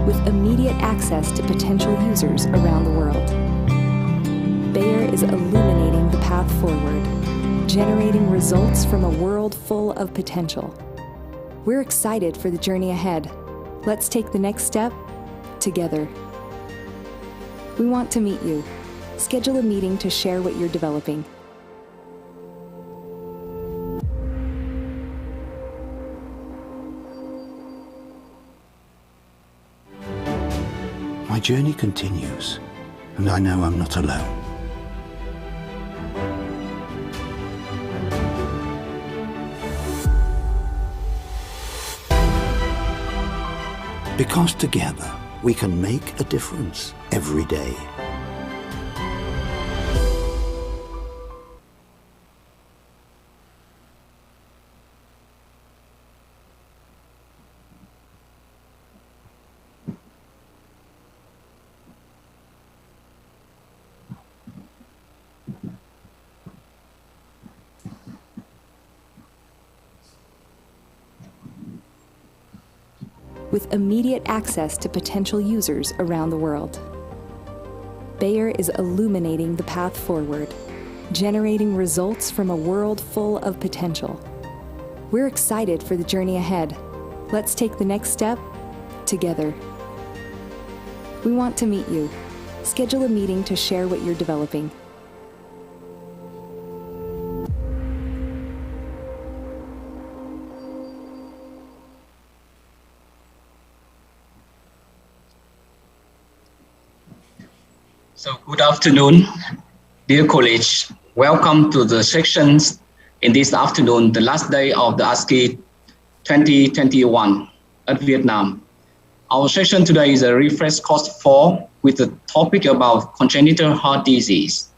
with immediate access to potential users around the world. Bayer is illuminating the path forward, generating results from a world full of potential. We're excited for the journey ahead. Let's take the next step together. We want to meet you. Schedule a meeting to share what you're developing. My journey continues, and I know I'm not alone. Because together, we can make a difference every day. With immediate access to potential users around the world. Bayer is illuminating the path forward, generating results from a world full of potential. We're excited for the journey ahead. Let's take the next step together. We want to meet you. Schedule a meeting to share what you're developing. So good afternoon, dear colleagues. Welcome to the sections in this afternoon, the last day of the Asci 2021 at Vietnam. Our session today is a refresh course 4 with the topic about congenital heart disease.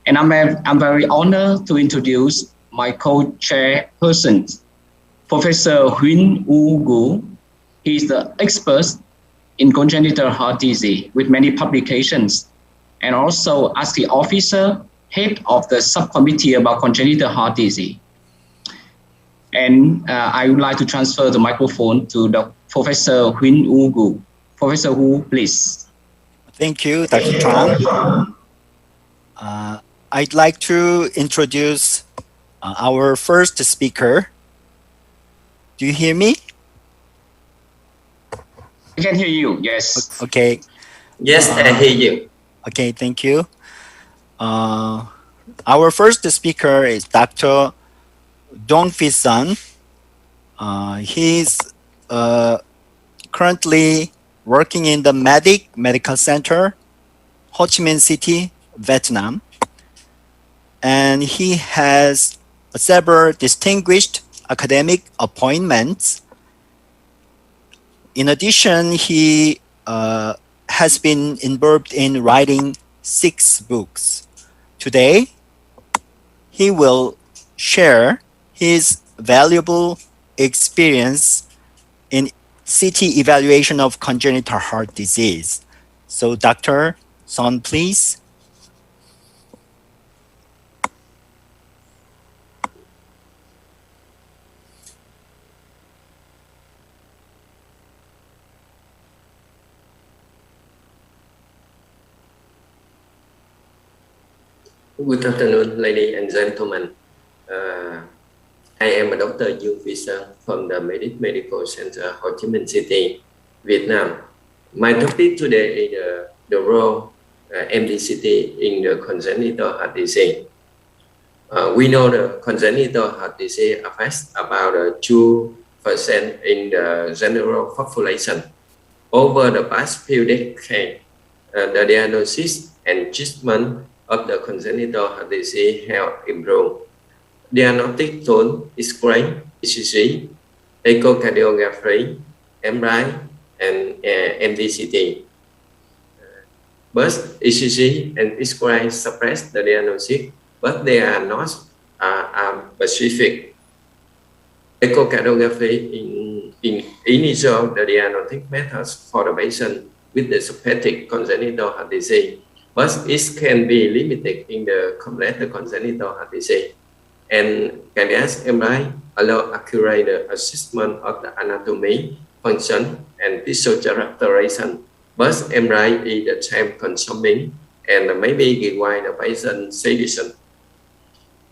And I'm very honored to introduce my co-chairperson, Professor Huynh U Gu. He is the expert in congenital heart disease with many publications, and also as the officer, head of the subcommittee about congenital heart disease. And I would like to transfer the microphone to the Professor Huynh U Gu. Professor Hu, please. Thank you, Dr. Tran. I'd like to introduce our first speaker. Do you hear me? I can hear you, yes. Okay. Yes, I hear you. Okay, thank you. Our first speaker is Dr. Dong Phi Son. He's currently working in the Medical Center, Ho Chi Minh City, Vietnam. And he has several distinguished academic appointments. In addition, he has been involved in writing 6 books. Today, he will share his valuable experience in CT evaluation of congenital heart disease. So Dr. Son, please. Good afternoon, ladies and gentlemen. I am a Dr. Dong Phi Son from the Medical Center, Ho Chi Minh City, Vietnam. My topic today is the role MDCT in the congenital heart disease. We know the congenital heart disease affects about 2% in the general population. Over the past few decades, the diagnosis and treatment of the congenital heart disease have improved. Diagnostic tool is great, ECG, echocardiography, MRI, and MDCT. Both ECG and MRI suppress the diagnosis, but they are not specific. Echocardiography initial the diagnostic methods for the patient with the suspected congenital heart disease, but it can be limited in the complete congenital heart disease. And cardiac MRI allow accurate assessment of the anatomy, function, and tissue characterization. Both MRI is the time consuming and maybe require the patient sedation.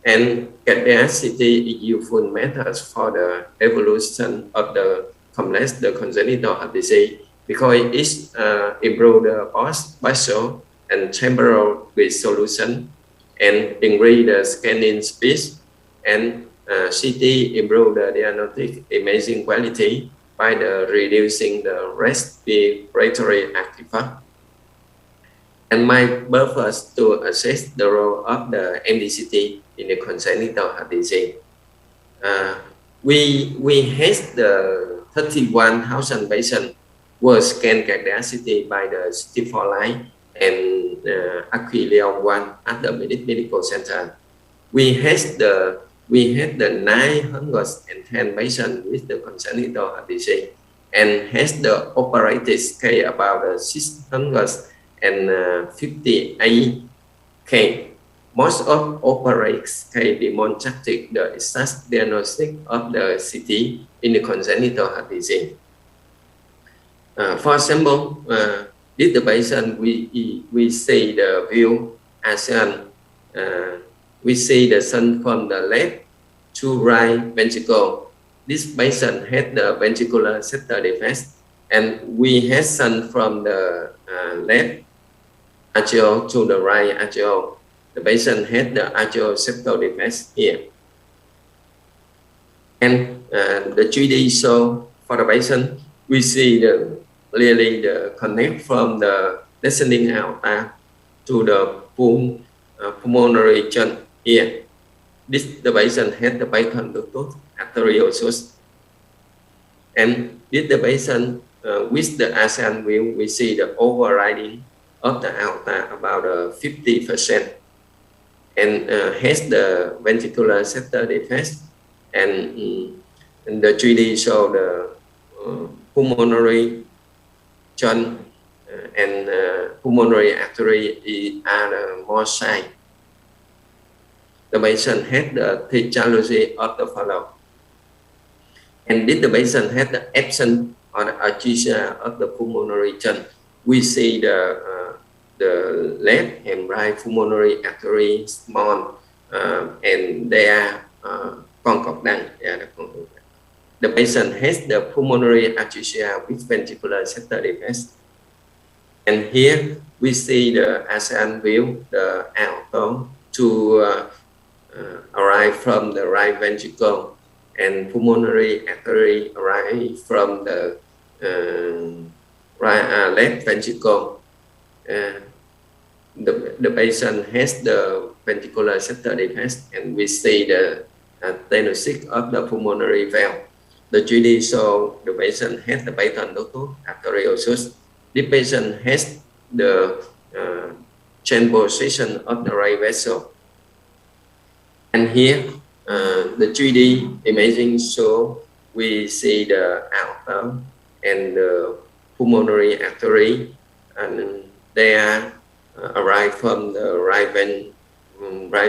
And cardiac CT is useful methods for the evolution of the complex the congenital heart disease because it improve the spatial and temporal resolution and increase the scanning speed, and CT improve the diagnostic imaging quality by the reducing the respiratory artifact. And my purpose to assess the role of the MDCT in the congenital heart disease. We had the 31,000 patients were scanned cardiacity by the CT4 line and Asci Leon 1 at the medical center. We had the 910 patients with the congenital heart disease and has the operated case about 658 case. Most of operated case demonstrated the exact diagnosis of the CT in the congenital heart disease. For example, this the patient we see the view ASEAN. We see the sun from the left to right ventricle. This patient had the ventricular septal defect, and we had sun from the left atrial to the right atrial. The patient had the atrial septal defect here. And the 3D show for the patient, we see clearly the connect from the descending aorta to the pulmonary joint here. The patient had the Python ductus arteriosus. And this the patient with the ASEAN view, we see the overriding of the aorta about 50%, and has the ventricular septal defect, and the 3D show the pulmonary joint and pulmonary artery are more side. The patient had the etiology of the follow. And did the patient had the absence or the atresia of the pulmonary joint? We see the left and right pulmonary artery small, and they are concordant. The patient has the pulmonary atresia with ventricular septal defect. And here we see the ASEAN view, the aorta to arrive from the right ventricle, and pulmonary artery arrive from the left ventricle. The patient has the ventricular septal defect, and we see the stenosis of the pulmonary valve. The 3D show the patient has the Python ductus arteriosus. The patient has the change position of the right vessel. And here, the 3D imaging show we see the aorta and the pulmonary artery, and they are arrive from the right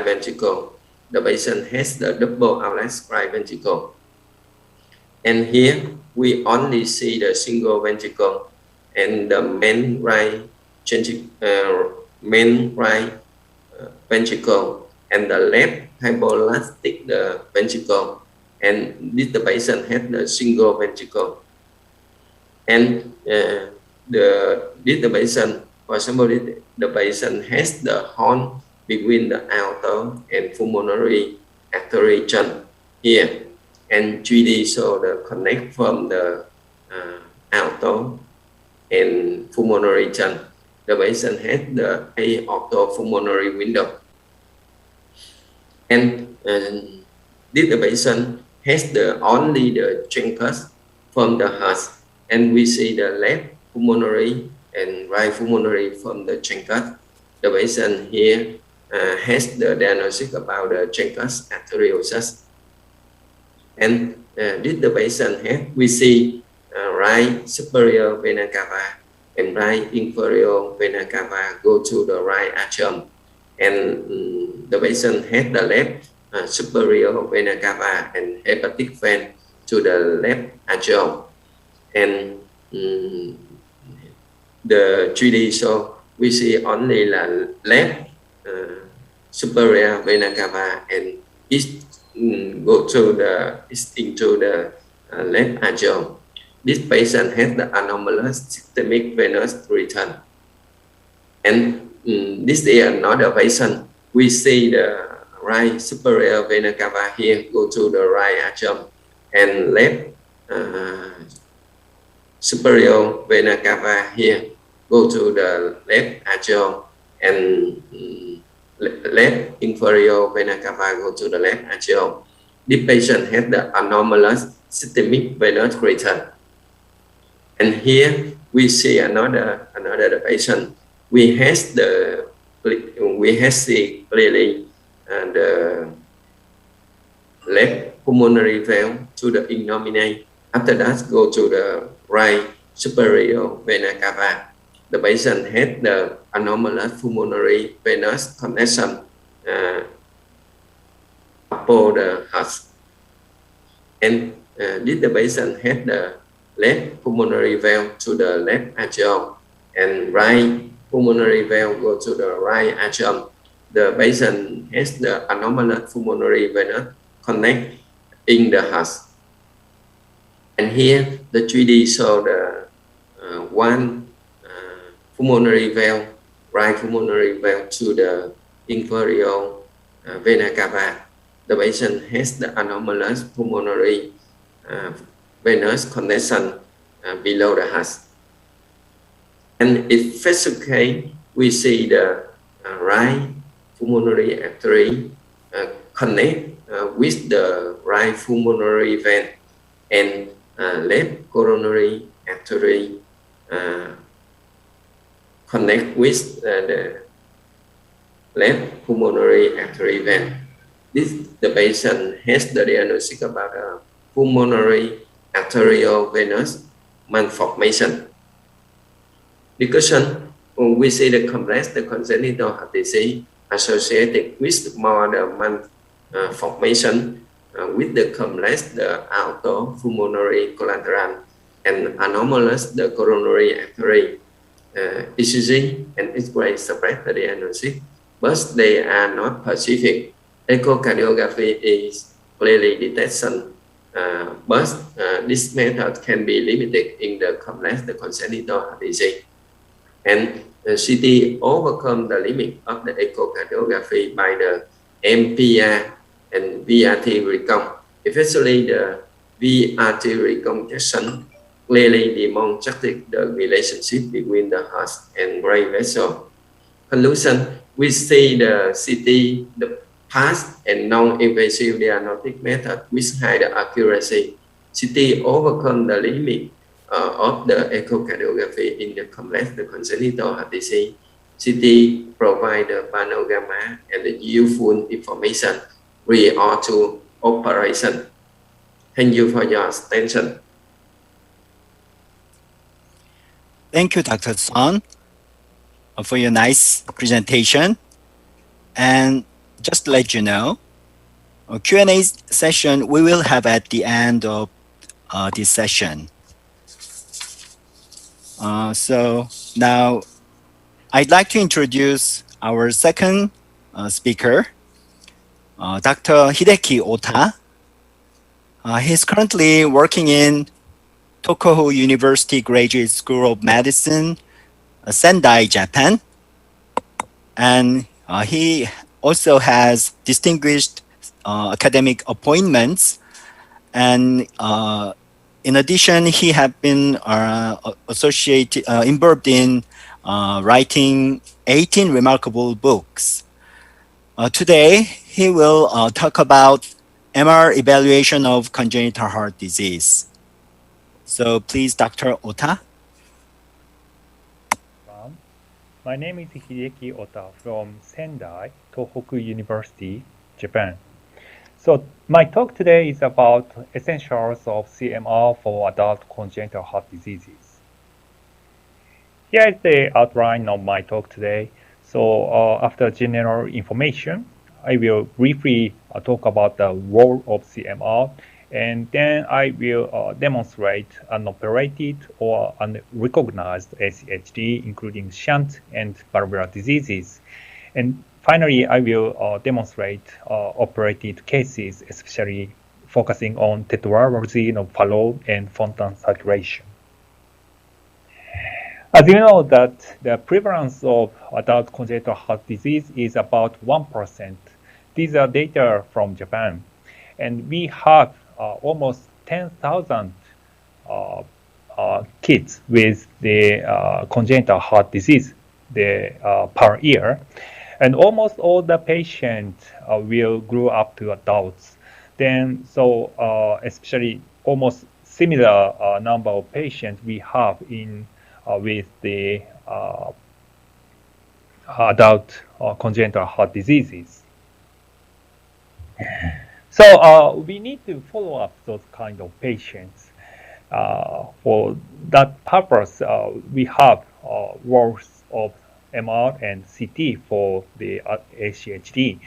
ventricle. The patient has the double outlet right ventricle. And here we only see the single ventricle and the main right ventricle and the left hypolastic the ventricle, and this the patient had the single ventricle. And this the patient, for example, the patient has the horn between the aorta and pulmonary artery joint here, and 3D show the connect from the aorta and pulmonary joint. The patient had the aortopulmonary window. And this the patient has only the truncus from the heart, and we see the left pulmonary and right pulmonary from the truncus. The patient here has the diagnosis about the truncus arteriosus. And this the patient has, we see right superior vena cava and right inferior vena cava go to the right atrium, and the patient had the left superior vena cava and hepatic vein to the left atrium. And the 3D show, we see only the left superior vena cava, and it go to it's into the left atrium. This patient has the anomalous systemic venous return, and this is another patient. We see the right superior vena cava here go to the right atrium, and left superior vena cava here go to the left atrium, and left inferior vena cava go to the left atrium. This patient has the anomalous systemic venous return. And here we see another patient. We see clearly the left pulmonary valve to the innominate. After that, go to the right superior vena cava. The patient had the anomalous pulmonary venous connection upon the heart. And the patient had the left pulmonary valve to the left atrium, and right pulmonary valve go to the right atrium. The patient has the anomalous pulmonary venous connect in the heart. And here the 3D show the one pulmonary valve, right pulmonary valve to the inferior vena cava. The patient has the anomalous pulmonary venous connection below the heart. And in first case, we see the right pulmonary artery connect with the right pulmonary vein, and left coronary artery connect with the left pulmonary artery vein. The patient has the diagnosis about pulmonary arterial venous malformation. Because we see the complex, the congenital heart disease associated with more the malformation with the complex, the auto pulmonary collateral, and anomalous, the coronary artery. ECG and X-ray spread the diagnosis, but they are not specific. Echocardiography is clearly detection, but this method can be limited in the complex, the congenital heart disease. And CT overcome the limit of the echocardiography by the MPR and VRT recon, especially the VRT reconstruction clearly demonstrated the relationship between the heart and brain vessel. Conclusion, we see the CT, the past and non-invasive diagnostic method with high accuracy. CT overcome the limit of the echocardiography in the complex, the congenital heart disease. CT provide the panorama and the useful information prior to operation. Thank you for your attention. Thank you, Dr. Son, for your nice presentation. And just to let you know, a Q&A session we will have at the end of this session. So now I'd like to introduce our second speaker, Dr. Hideki Ota. He's currently working in Tokuho University Graduate School of Medicine, Sendai, Japan. And he also has distinguished academic appointments. And in addition, he has been involved in writing 18 remarkable books. Today, he will talk about MR evaluation of congenital heart disease. So please, Dr. Ota. My name is Hideki Ota from Sendai, Tohoku University, Japan. So my talk today is about essentials of CMR for adult congenital heart diseases. Here is the outline of my talk today. So after general information, I will briefly talk about the role of CMR And then I will demonstrate unoperated or unrecognized ACHD, including shunt and valvular diseases. And finally, I will demonstrate operated cases, especially focusing on tetralogy of Fallot and Fontan circulation. As you know, that the prevalence of adult congenital heart disease is about 1%. These are data from Japan. And we have almost 10,000 kids with the congenital heart disease per year. And almost all the patients will grow up to adults. Then, so especially almost similar number of patients we have in with the adult congenital heart diseases. So we need to follow up those kind of patients. For that purpose, we have works of MR and CT for the ACHD.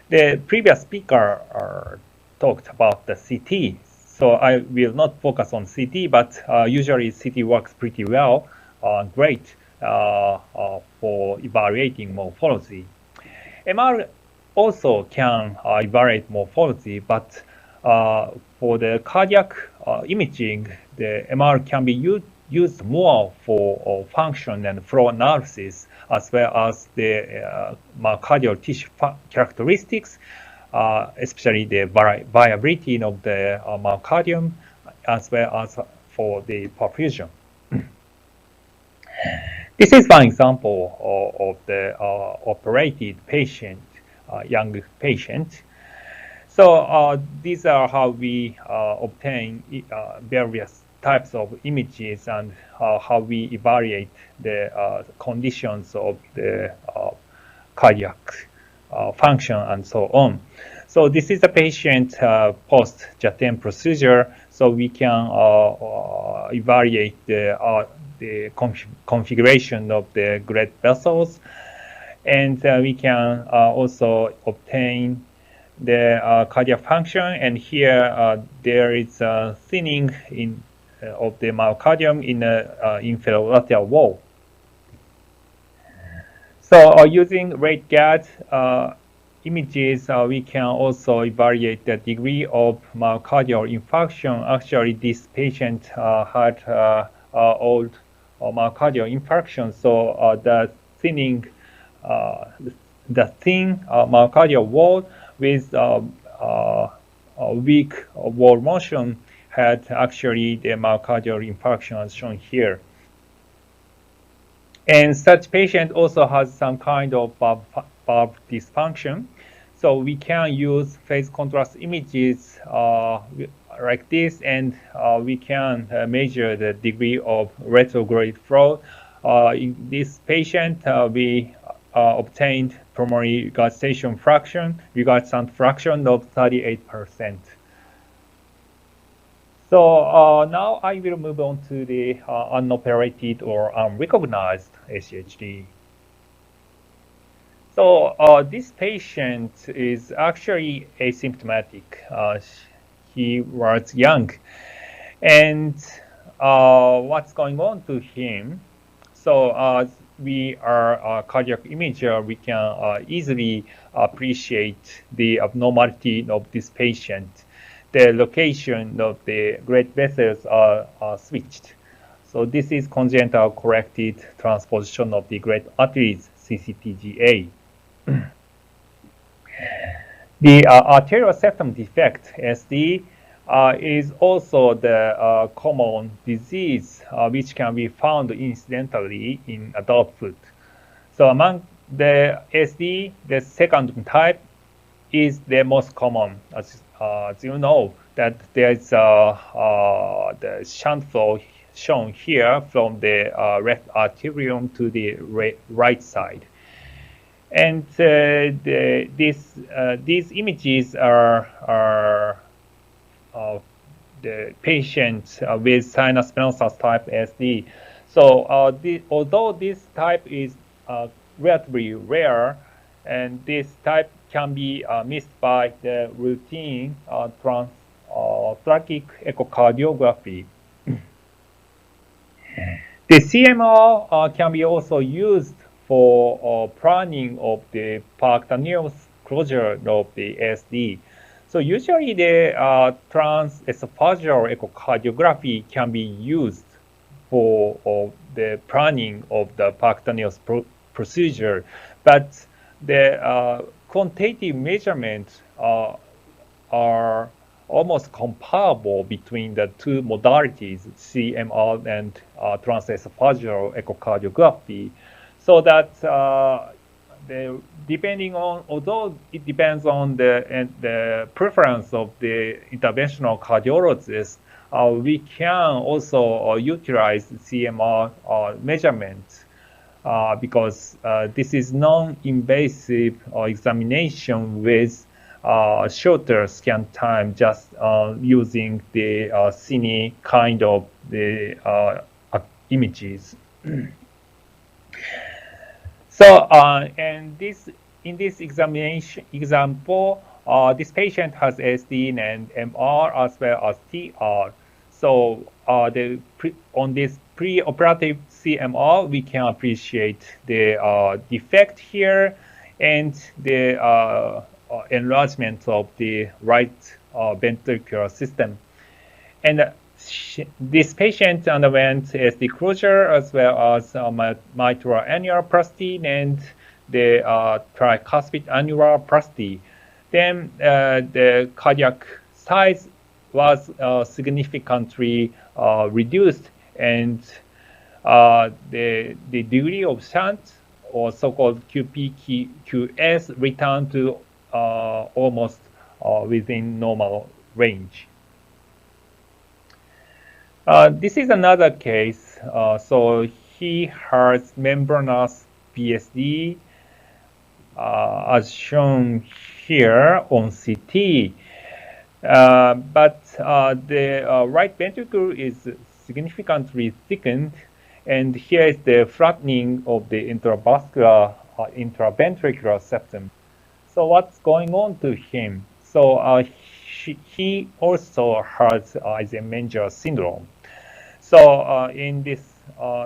The previous speaker talked about the CT, so I will not focus on CT, but usually CT works pretty well, great for evaluating morphology. MR also can evaluate morphology, but for the cardiac imaging, the MR can be used more for function and flow analysis, as well as the myocardial tissue characteristics, especially the viability of the myocardium, as well as for the perfusion. This is one example of the operated patient, young patient. So these are how we obtain various types of images and how we evaluate the conditions of the cardiac function and so on. So this is a patient post-Jatin procedure, so we can evaluate the configuration of the great vessels, and we can also obtain the cardiac function. And here there is a thinning of the myocardium in the inferolateral wall. So using rate guard images, we can also evaluate the degree of myocardial infarction. Actually, this patient had old myocardial infarction, so the thinning, the thin myocardial wall with weak wall motion had actually the myocardial infarction as shown here. And such patient also has some kind of valve dysfunction. So we can use phase contrast images like this, and we can measure the degree of retrograde flow. In this patient, we obtained pulmonary regurgitation fraction, regurgitant fraction of 38%. So now I will move on to the unoperated or unrecognized ACHD. So this patient is actually asymptomatic. He was young, and what's going on to him? So as we are a cardiac imager, we can easily appreciate the abnormality of this patient. The location of the great vessels are switched. So this is congenital corrected transposition of the great arteries, CCTGA. The arterial septum defect, SD, is also the common disease which can be found incidentally in adulthood. So among the SD, the second type is the most common. As you know, that there is the shunt flow shown here from the left arterium to the right side. And these images are the patients with sinus venosus type SD. So although this type is relatively rare, and this type can be missed by the routine thoracic echocardiography. The CMR can be also used for planning of the percutaneous closure of the ASD. So usually the transesophageal echocardiography can be used for the planning of the percutaneous procedure, but the quantitative measurements are almost comparable between the two modalities, CMR and transesophageal echocardiography, so that depending on, although it depends on the preference of the interventional cardiologist, we can also utilize CMR measurements because this is non-invasive examination with shorter scan time, just using the cine kind of the images. So, and in this example, this patient has ASD and MR as well as TR. So, on this preoperative CMR, we can appreciate the defect here and the enlargement of the right ventricular system. And this patient underwent ASD closure as well as mitral annuloplasty and the tricuspid annuloplasty. Then the cardiac size was significantly reduced, and the degree of shunt, or so-called QPQS, returned to almost within normal range. This is another case. So he has membranous VSD, as shown here on CT. But the right ventricle is significantly thickened, and here is the flattening of the intravascular intraventricular septum. So what's going on to him? So he also has Eisenmenger syndrome. So in this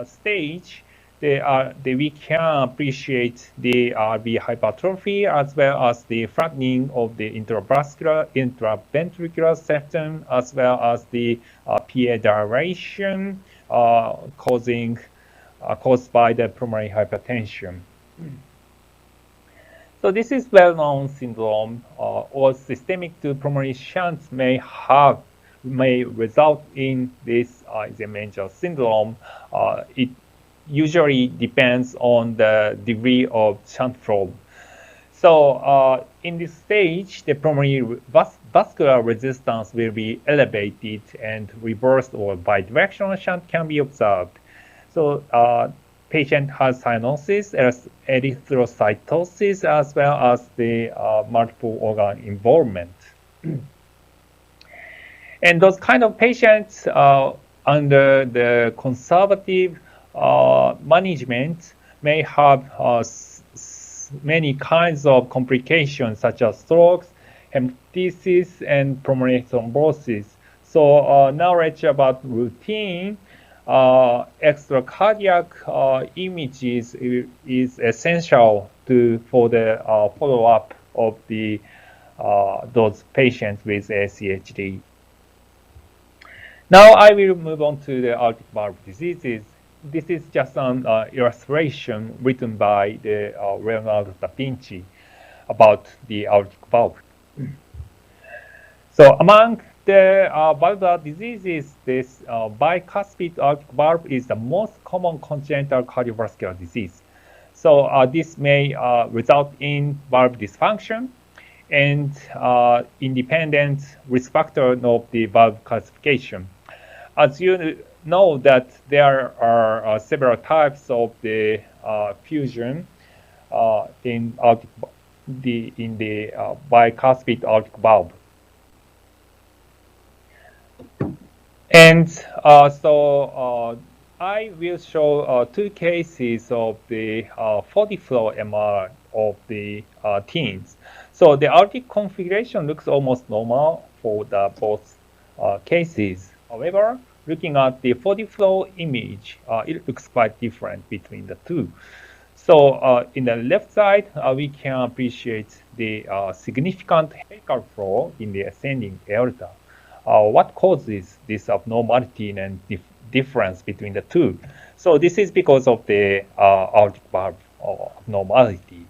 stage, we can appreciate the RV hypertrophy as well as the flattening of the intraventricular septum, as well as the PA dilation caused by the pulmonary hypertension. So this is well-known syndrome, or systemic to pulmonary shunts may result in this Eisenmenger syndrome. It usually depends on the degree of shunt flow. So in this stage, the pulmonary vascular resistance will be elevated, and reversed or bidirectional shunt can be observed. So patient has cyanosis, erythrocytosis, as well as the multiple organ involvement. And those kind of patients under the conservative management may have many kinds of complications such as strokes, hemoptysis, and pulmonary thrombosis. So knowledge about routine extracardiac images is essential for the follow-up of those patients with ACHD. Now I will move on to the aortic valve diseases. This is just an illustration written by the Leonardo da Vinci about the aortic valve. So among the valvular diseases, this bicuspid aortic valve is the most common congenital cardiovascular disease. So this may result in valve dysfunction and independent risk factor of the valve classification. As you know that there are several types of the fusion in the bicuspid aortic valve. And so I will show two cases of the 40-flow MR of the teens. So the aortic configuration looks almost normal for the both cases. However, looking at the 4D flow image, it looks quite different between the two. So in the left side, we can appreciate the significant helical flow in the ascending aorta. What causes this abnormality and difference between the two? So this is because of the aortic valve abnormality.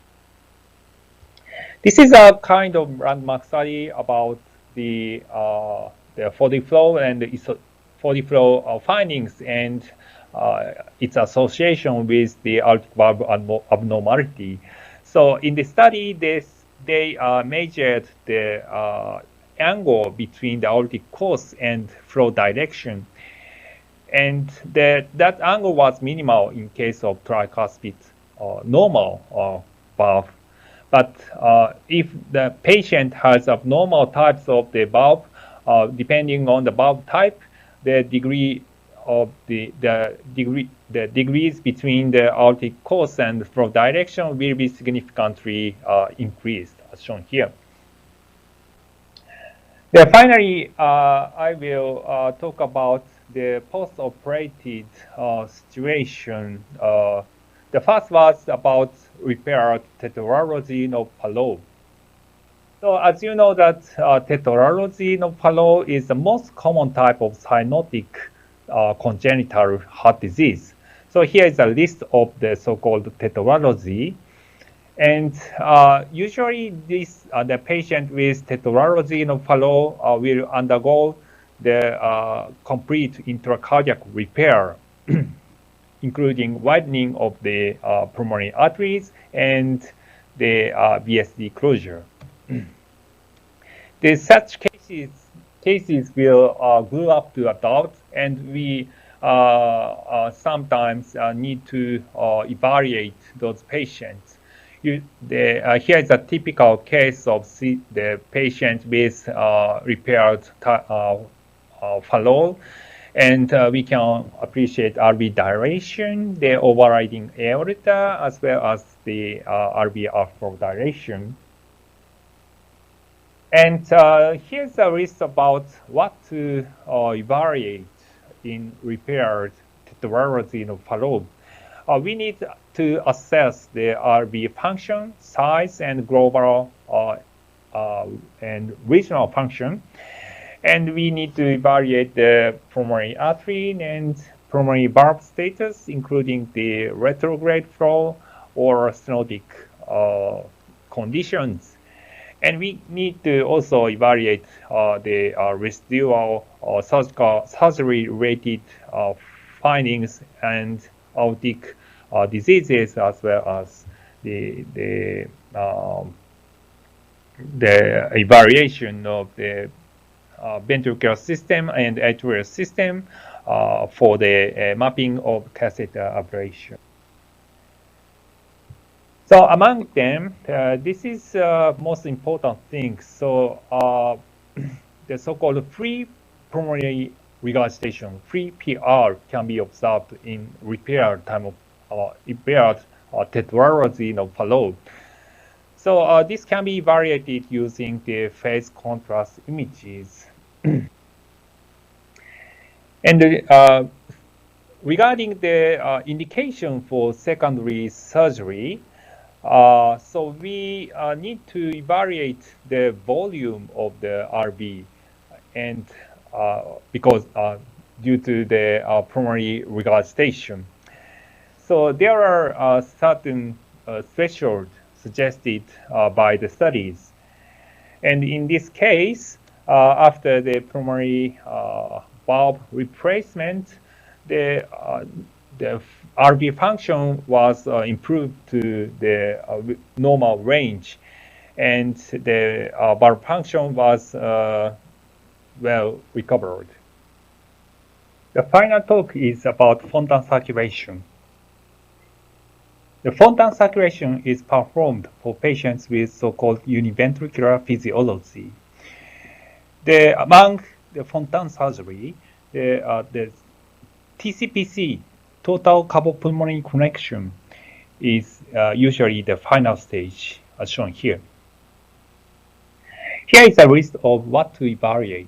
This is a kind of landmark study about the 4D flow and the 4D flow findings and its association with the aortic valve abnormality. So in the study, they measured the angle between the aortic course and flow direction. And that angle was minimal in case of tricuspid normal valve. But if the patient has abnormal types of the valve, depending on the valve type, the degree of the degrees between the aortic course and flow direction will be significantly increased, as shown here. Then finally, I will talk about the post-operative situation. The first was about repaired tetralogy of Fallot. So as you know that tetralogy of Fallot is the most common type of cyanotic congenital heart disease. So here is a list of the so-called tetralogy. And usually the patient with tetralogy of Fallot will undergo the complete intracardiac repair, including widening of the pulmonary arteries and the VSD closure. Such cases will grow up to adults, and we sometimes need to evaluate those patients. Here is a typical case of the patient with repaired Fallot, and we can appreciate RV dilation, the overriding aorta, as well as the RV outflow dilation. And here's a list about what to evaluate in repaired tetralogy of Fallot. We need to assess the RV function, size, and global and regional function. And we need to evaluate the pulmonary artery and pulmonary valve status, including the retrograde flow or stenotic conditions. And we need to also evaluate the residual surgery-related findings and aortic diseases, as well as the evaluation of the ventricular system and atrial system for the mapping of catheter ablation. So among them, this is most important thing. So the so-called free pulmonary regurgitation, free PR, can be observed in repaired time of repaired tetralogy of Fallot. So this can be evaluated using the phase contrast images. And regarding the indication for secondary surgery, so we need to evaluate the volume of the RV, and because due to the pulmonary regurgitation. So there are certain thresholds suggested by the studies. And in this case, after the pulmonary valve replacement, the RV function was improved to the normal range, and the valve function was well recovered. The final talk is about Fontan circulation. The Fontan circulation is performed for patients with so-called univentricular physiology. Among the Fontan surgery, the TCPC, total cardiopulmonary connection, is usually the final stage, as shown here. Here is a list of what to evaluate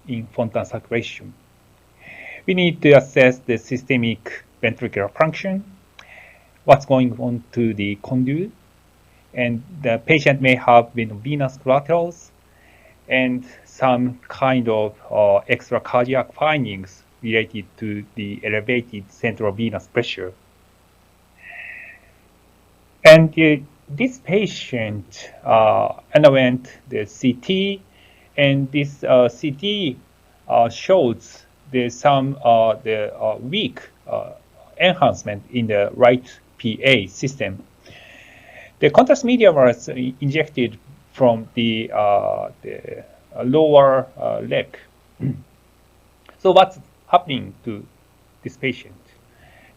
in Fontan saturation. We need to assess the systemic ventricular function, what's going on to the conduit, and the patient may have venous collaterals and some kind of extra cardiac findings related to the elevated central venous pressure. And this patient underwent the CT, and this CT shows some weak enhancement in the right PA system. The contrast media was injected from the lower leg. So what's happening to this patient?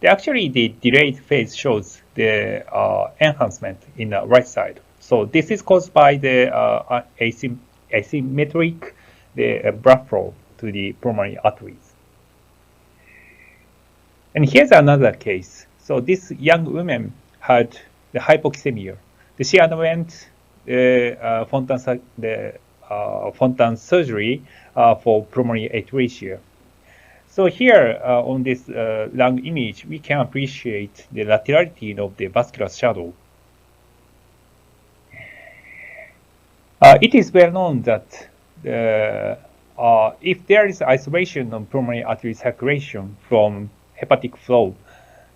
Actually, the delayed phase shows the enhancement in the right side. So this is caused by the asymmetric blood flow to the pulmonary arteries. And here's another case. So this young woman had the hypoxemia. She underwent Fontan surgery for pulmonary atresia. So here on this lung image, we can appreciate the laterality of the vascular shadow. It is well known that if there is isolation of pulmonary artery circulation from hepatic flow,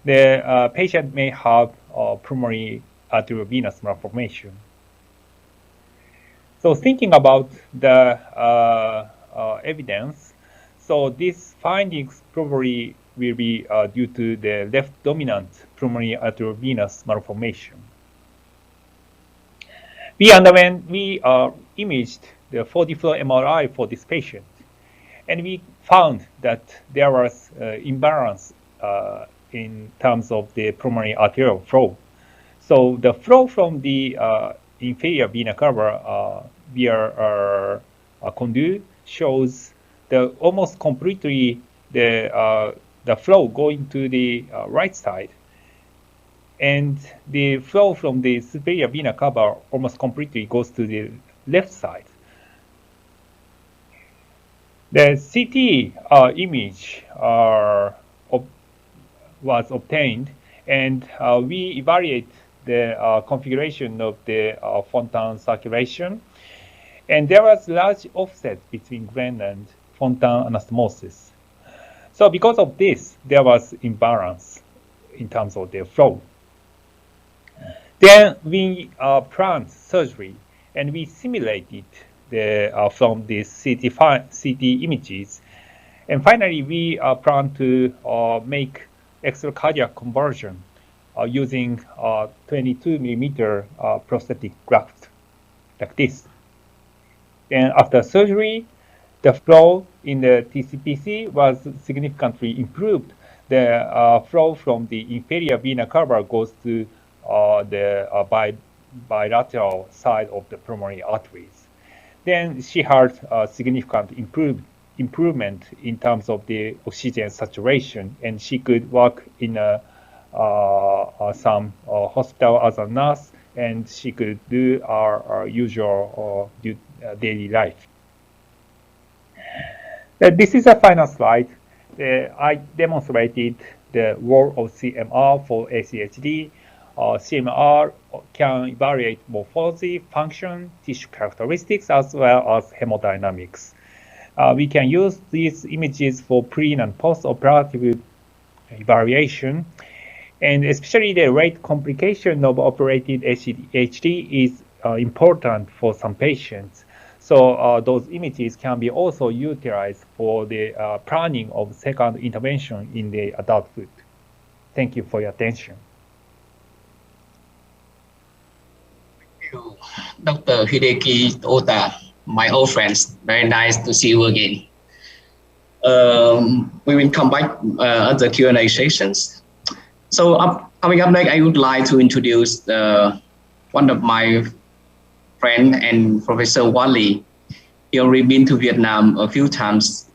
the patient may have pulmonary arteriovenous malformation. So thinking about the evidence, so these findings probably will be due to the left dominant pulmonary arteriovenous malformation. We imaged the 4D flow MRI for this patient, and we found that there was imbalance in terms of the pulmonary arterial flow. So the flow from the inferior vena cava via conduit shows almost completely the flow going to the right side, and the flow from the superior vena cava almost completely goes to the left side. The CT image was obtained, and we evaluate the configuration of the Fontan circulation, and there was large offset between Glenn and Fontan anastomosis. So because of this, there was imbalance in terms of their flow. Then we planned surgery, and we simulated from the CT images, and finally we plan to make extracardiac conversion using 22 millimeter prosthetic graft like this. Then after surgery, the flow in the TCPC was significantly improved. The flow from the inferior vena cava goes to the bilateral side of the pulmonary arteries. Then she had significant improvement in terms of the oxygen saturation, and she could work in some hospital as a nurse, and she could do our usual daily life. This is a final slide. I demonstrated the role of CMR for ACHD. CMR can evaluate morphology, function, tissue characteristics, as well as hemodynamics. We can use these images for pre- and post-operative evaluation, and especially the rate complication of operated ACHD is important for some patients. So those images can be also utilized for the planning of second intervention in the adulthood. Thank you for your attention. Thank you, Dr. Hideki Ota, my old friends. Very nice to see you again. We will come back at the Q&A sessions. So coming up next, I would like to introduce one of my friend and Professor Wally. He already been to Vietnam a few times.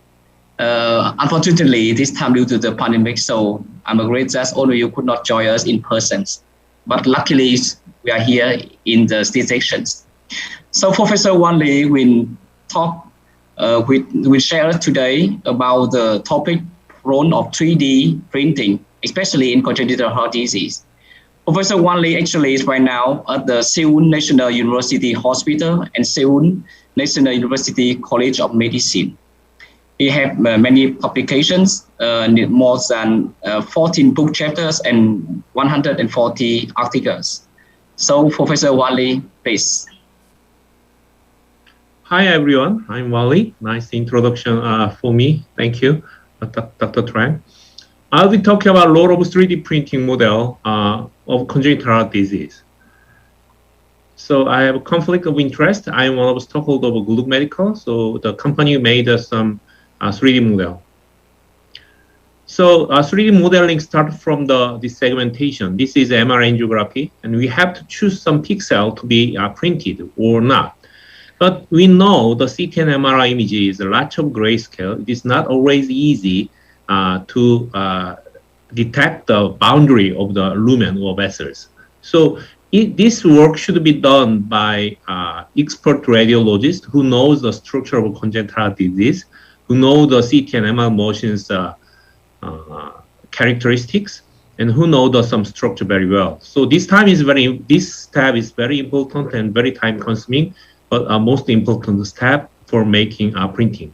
Unfortunately, this time due to the pandemic, so I'm afraid that all of you could not join us in person. But luckily, we are here in the state sections. So Professor Wan Lee will share today about the topic role of 3D printing, especially in congenital heart disease. Professor Wan Lee actually is right now at the Seoul National University Hospital and Seoul National University College of Medicine. He has many publications, more than 14 book chapters and 140 articles. So Professor Wan Lee, please. Hi everyone, I'm Wally. Nice introduction for me. Thank you, Dr. Tran. I'll be talking about a lot of 3D printing model of congenital heart disease. So I have a conflict of interest. I'm one of stockholders of Gluck Medical. So the company made some 3D model. So 3D modeling starts from this segmentation. This is MR angiography, and we have to choose some pixel to be printed or not. But we know the CT and MRI image is a lot of grayscale. It is not always easy to detect the boundary of the lumen or vessels. So this work should be done by expert radiologists who knows the structure of congenital disease, who know the CT and MR motions characteristics, and who know some structure very well. So this step is very important and very time consuming, but a most important step for making printing.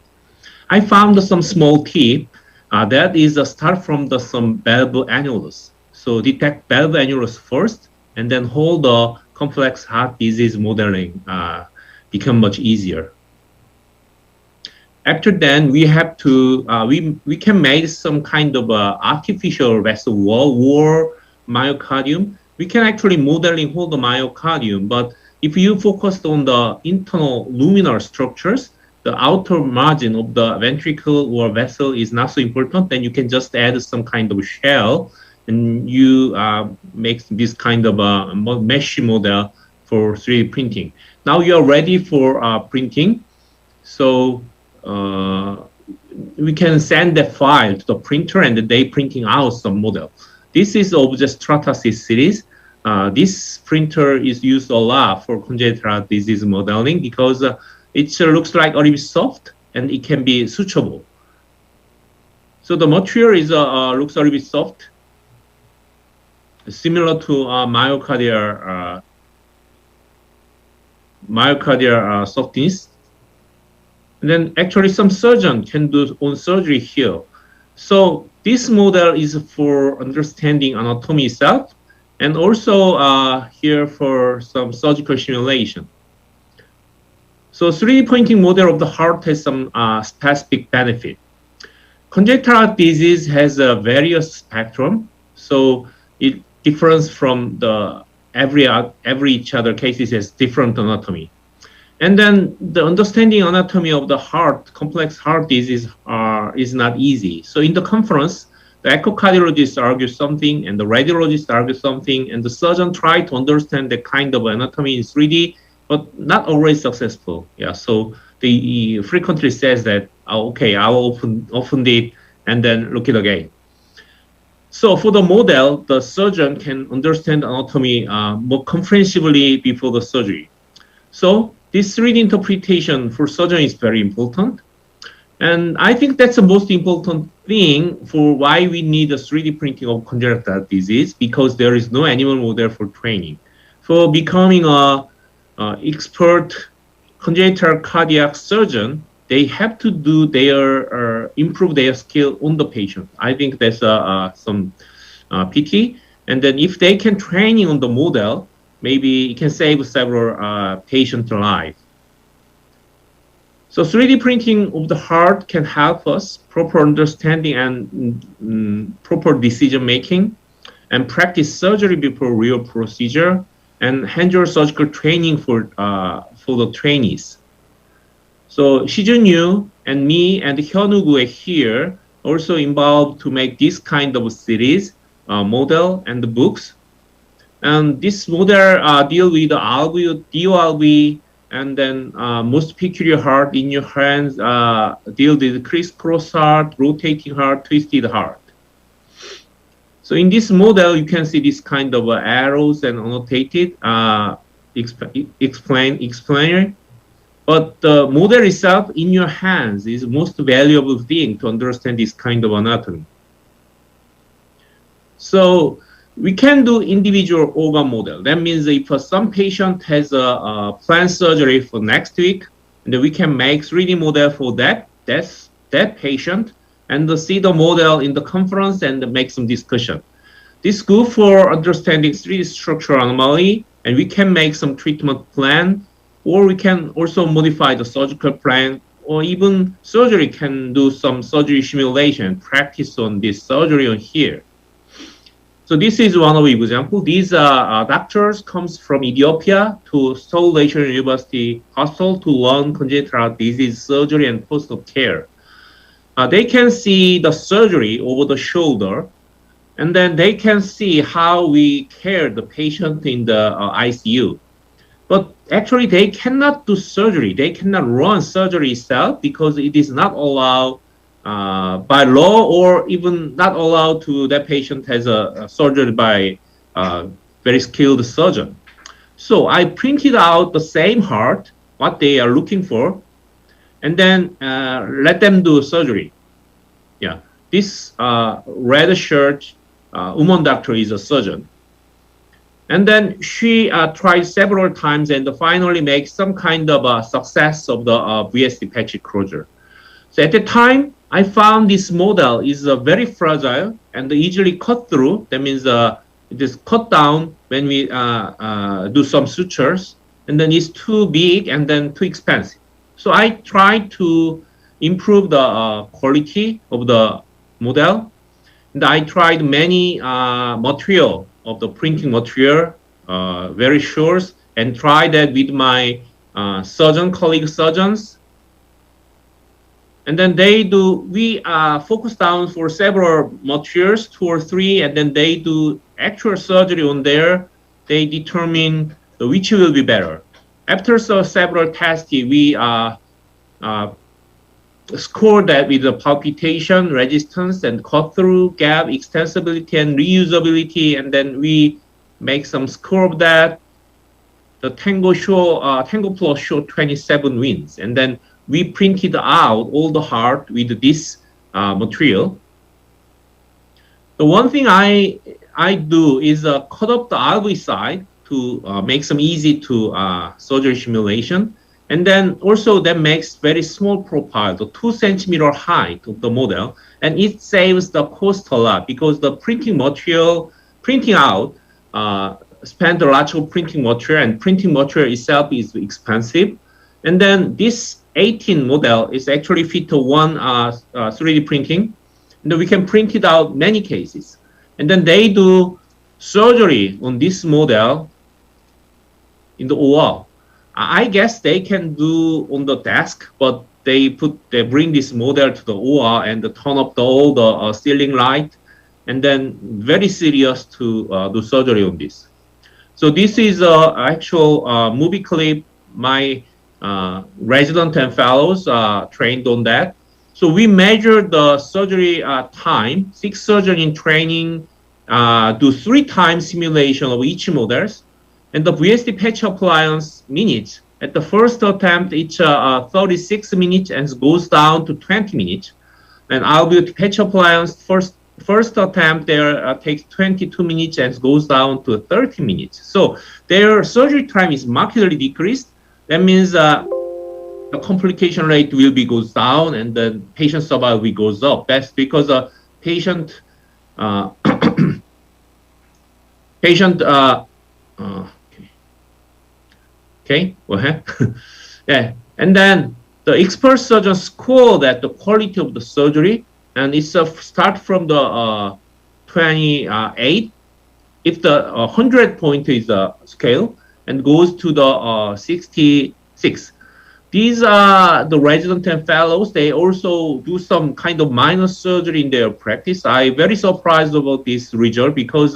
I found some small tip that is start from some valve annulus. So detect valve annulus first, and then hold the complex heart disease modeling become much easier. After then, we have to we can make some kind of artificial vessel wall or myocardium. We can actually modeling hold the myocardium, but if you focused on the internal luminal structures, the outer margin of the ventricle or vessel is not so important, then you can just add some kind of shell and you make this kind of a mesh model for 3D printing. Now you are ready for printing. So we can send the file to the printer and they printing out some model. This is of the Stratasys series. This printer is used a lot for congenital disease modeling because it looks like a little bit soft and it can be suturable. So the material is looks a little bit soft, similar to myocardial softness. And then actually some surgeon can do own surgery here. So this model is for understanding anatomy itself, and also here for some surgical simulation. So 3D printing model of the heart has some specific benefit. Congenital heart disease has a various spectrum, so it differs from the every each other cases has different anatomy. And then the understanding anatomy of the heart, complex heart disease is not easy. So in the conference, the echocardiologist argues something and the radiologist argues something and the surgeon try to understand the kind of anatomy in 3D, but not always successful. Yeah, so they frequently says that, oh, okay, I'll open it and then look it again. So for the model, the surgeon can understand anatomy more comprehensively before the surgery. So this 3D interpretation for surgeon is very important. And I think that's the most important thing for why we need a 3D printing of congenital disease, because there is no animal model for training. For becoming a expert congenital cardiac surgeon, they have to do their improve their skill on the patient. I think that's some pity. And then if they can training on the model, maybe it can save several patient lives. So 3D printing of the heart can help us proper understanding and proper decision making, and practice surgery before real procedure, and hands-on surgical training for the trainees. So Shijun Yu and me and Hyunwoo Gu here also involved to make this kind of series, model and the books. And this model deal with the alveoli, DOLV, and then most peculiar heart in your hands deal with crisscross heart, rotating heart, twisted heart. So in this model, you can see this kind of arrows and annotated. explainer. But the model itself in your hands is the most valuable thing to understand this kind of anatomy. So we can do individual organ model. That means if some patient has a planned surgery for next week, and then we can make 3D model for that patient, and see the model in the conference and make some discussion. This is good for understanding 3D structural anomaly, and we can make some treatment plan, or we can also modify the surgical plan, or even surgery can do some surgery simulation, practice on this surgery on here. So this is one of the examples. These doctors comes from Ethiopia to Seoul National University Hospital to learn congenital disease surgery and post-op care. They can see the surgery over the shoulder, and then they can see how we care the patient in the ICU. But actually, they cannot do surgery. They cannot run surgery itself because it is not allowed by law, or even not allowed to that patient has a surgery by very skilled surgeon. So I printed out the same heart, what they are looking for, and then let them do surgery. Yeah, this red shirt woman doctor is a surgeon. And then she tried several times and finally makes some kind of success of the VSD patch closure. So at the time, I found this model is very fragile and easily cut through. That means it is cut down when we do some sutures, and then it's too big and then too expensive. So I tried to improve the quality of the model. And I tried many material of the printing material, very sure, and tried that with my colleague surgeons. And then we focus down for several materials, 2 or 3, and then they do actual surgery on there. They determine which will be better. After several tests, we score that with the palpitation, resistance, and cut-through, gap, extensibility, and reusability, and then we make some score of that. The Tango Plus show 27 wins, and then we printed out all the heart with this material. The one thing I do is cut up the RV side to make some easy to surgery simulation. And then also that makes very small profile, the 2 centimeter height of the model, and it saves the cost a lot because the printing out spend a lot of printing material, and printing material itself is expensive. And then this 18 model is actually fit to one 3D printing, and then we can print it out many cases. And then they do surgery on this model in the OR. I guess they can do on the desk, but they bring this model to the OR and turn up all the ceiling light, and then very serious to do surgery on this. So this is actual movie clip. My resident and fellows trained on that. So we measured the surgery time. 6 surgeons in training do 3 times simulation of each models. And the VSD patch appliance minutes, at the first attempt, it's 36 minutes and goes down to 20 minutes. And RBUT patch appliance, first attempt there takes 22 minutes and goes down to 30 minutes. So their surgery time is markedly decreased. That means the complication rate will be goes down and the patient survival goes up. That's because the patient okay, go ahead. Yeah, and then the expert surgeon score that the quality of the surgery, and it's start from the 28. If the 100 point is a scale and goes to the 66. These are the resident and fellows. They also do some kind of minor surgery in their practice. I'm very surprised about this result because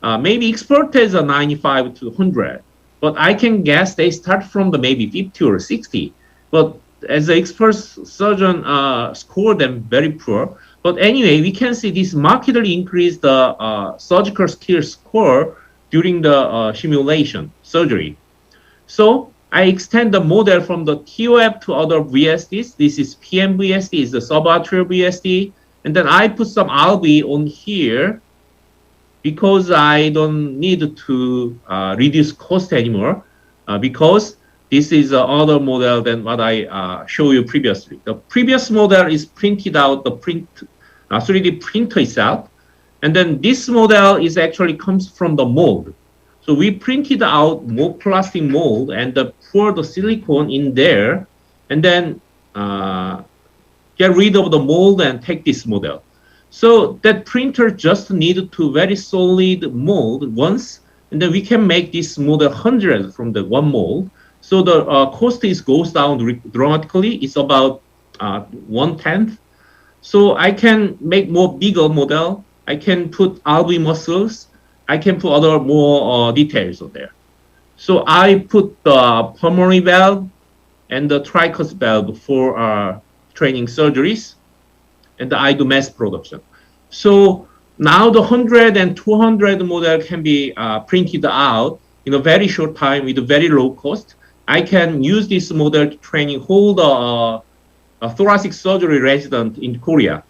maybe expert has a 95 to 100. But I can guess they start from the maybe 50 or 60. But as the expert surgeon score them very poor. But anyway, we can see this markedly increased the surgical skill score during the simulation surgery. So I extend the model from the TOF to other VSDs. This is PMVSD, is the subarterial VSD. And then I put some RV on here because I don't need to reduce cost anymore because this is another model than what I showed you previously. The previous model is printed out the 3D printer itself. And then this model is actually comes from the mold. So we printed out more plastic mold and pour the silicone in there and then get rid of the mold and take this model. So that printer just needed to very solid mold once, and then we can make this model 100 from the one mold. So the cost goes down dramatically. It's about 1/10. So I can make more bigger model. I can put RV muscles. I can put other more details on there. So I put the pulmonary valve and the tricus valve for training surgeries, and I do mass production. So now the 100 and 200 model can be printed out in a very short time with a very low cost. I can use this model to training whole a thoracic surgery resident in Korea.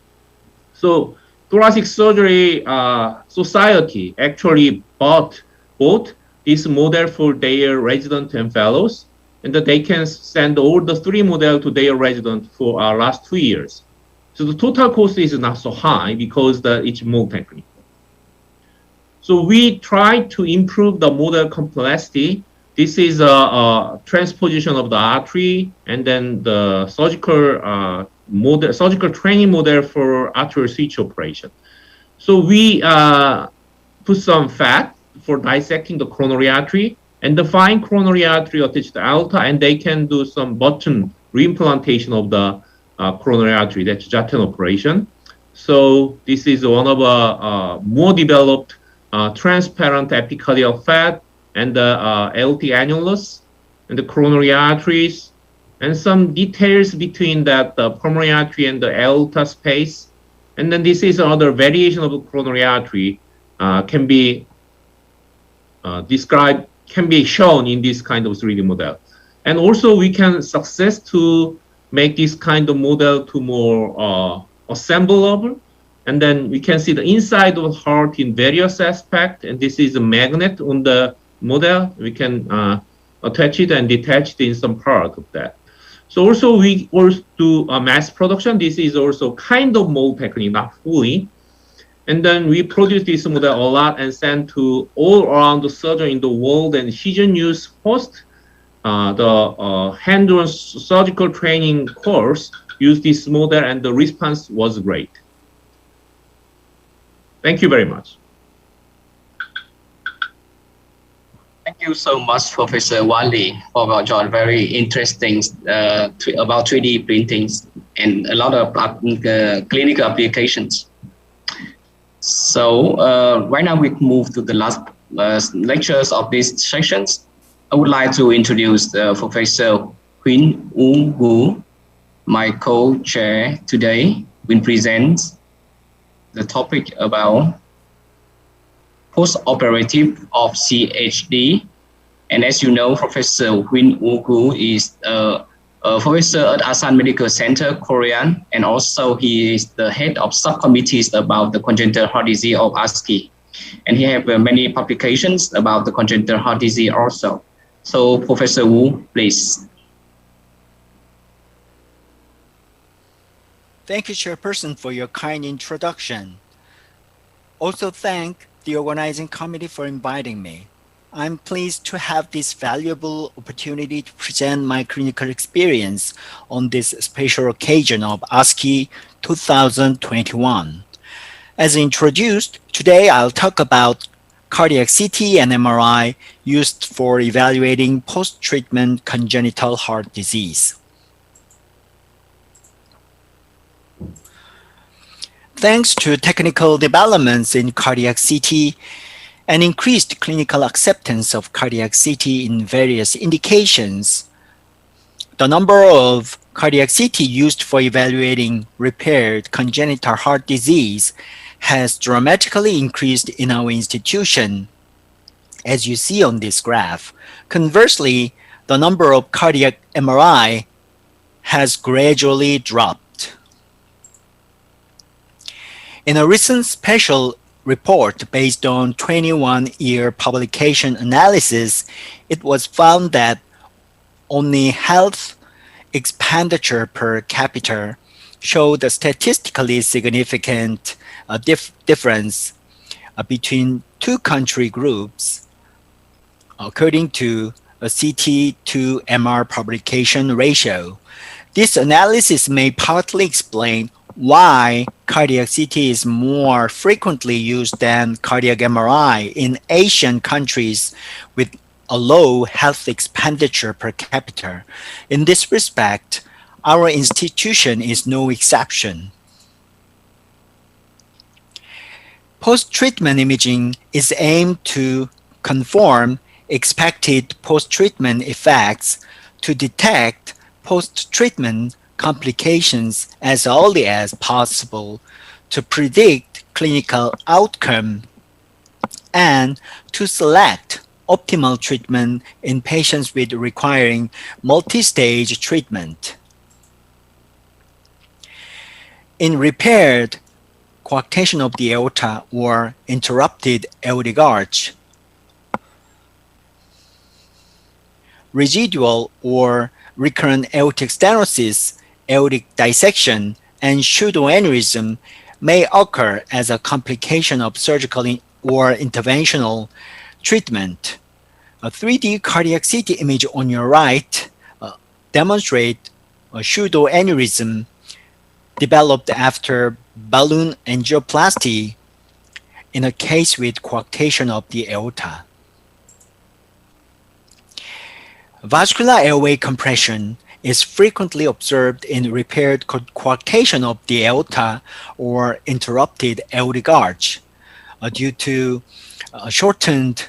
So thoracic surgery society actually bought this model for their resident and fellows, and that they can send all the 3 model to their resident for last 2 years. So the total cost is not so high because it's more technical. So we try to improve the model complexity. This is a transposition of the artery and then the surgical training model for arterial switch operation. So we put some fat for dissecting the coronary artery and the fine coronary artery attached to the aorta, and they can do some button reimplantation of the coronary artery. That's Jatten operation. So this is one of more developed transparent epicardial fat and the LT annulus and the coronary arteries, and some details between that the pulmonary artery and the aorta space. And then this is another variation of the coronary artery can be described, can be shown in this kind of 3D model. And also we can success to make this kind of model to more assemblable. And then we can see the inside of the heart in various aspects. And this is a magnet on the model. We can attach it and detach it in some part of that. So also we also do mass production. This is also kind of mold technique, not fully. And then we produce this model a lot and send to all around the surgeon in the world, and Asian use post the hand-on surgical training course use this model, and the response was great. Thank you very much. Thank you so much, Professor Wally, for your very interesting about 3D printing and a lot of clinical applications. So right now we move to the last lectures of these sections. I would like to introduce Professor Huynh Woo Gu, my co-chair today, will present the topic about post-operative of CHD. And as you know, Professor Huynh Woo Gu is a professor at Asan Medical Center, Korean, and also he is the head of subcommittees about the congenital heart disease of Asci. And he has many publications about the congenital heart disease also. So Professor Wu, please. Thank you, Chairperson, for your kind introduction. Also thank the organizing committee for inviting me. I'm pleased to have this valuable opportunity to present my clinical experience on this special occasion of Asci 2021. As introduced, today I'll talk about cardiac CT and MRI used for evaluating post-treatment congenital heart disease. Thanks to technical developments in cardiac CT and increased clinical acceptance of cardiac CT in various indications, the number of cardiac CT used for evaluating repaired congenital heart disease has dramatically increased in our institution, as you see on this graph. Conversely, the number of cardiac MRI has gradually dropped. In a recent special report based on 21-year publication analysis, it was found that only health expenditure per capita showed a statistically significant difference between two country groups, according to a CT to MR publication ratio. This analysis may partly explain why cardiac CT is more frequently used than cardiac MRI in Asian countries with a low health expenditure per capita. In this respect, our institution is no exception. Post-treatment imaging is aimed to confirm expected post-treatment effects, to detect post-treatment complications as early as possible, to predict clinical outcome, and to select optimal treatment in patients with requiring multi-stage treatment. In repaired coarctation of the aorta or interrupted aortic arch, residual or recurrent aortic stenosis, aortic dissection, and pseudoaneurysm may occur as a complication of surgical or interventional treatment. A 3D cardiac CT image on your right demonstrates a pseudoaneurysm developed after balloon angioplasty in a case with coarctation of the aorta. Vascular airway compression is frequently observed in repaired coarctation of the aorta or interrupted aortic arch due to a shortened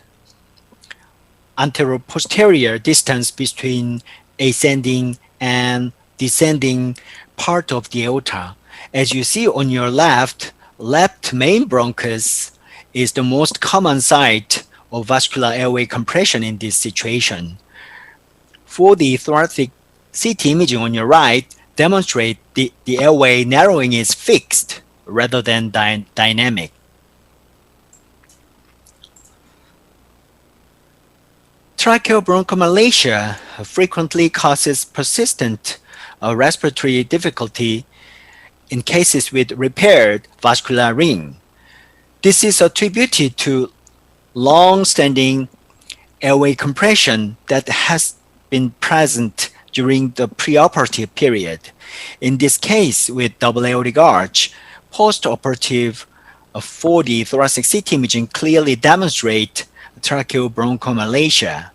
anteroposterior distance between ascending and descending part of the aorta. As you see on your left main bronchus is the most common site of vascular airway compression in this situation. For the thoracic CT imaging on your right, demonstrate the airway narrowing is fixed rather than dynamic. Tracheobronchomalacia frequently causes persistent respiratory difficulty in cases with repaired vascular ring. This is attributed to long-standing airway compression that has been present during the preoperative period. In this case, with double aortic arch, post-operative 4D thoracic CT imaging clearly demonstrate tracheobronchomalacia.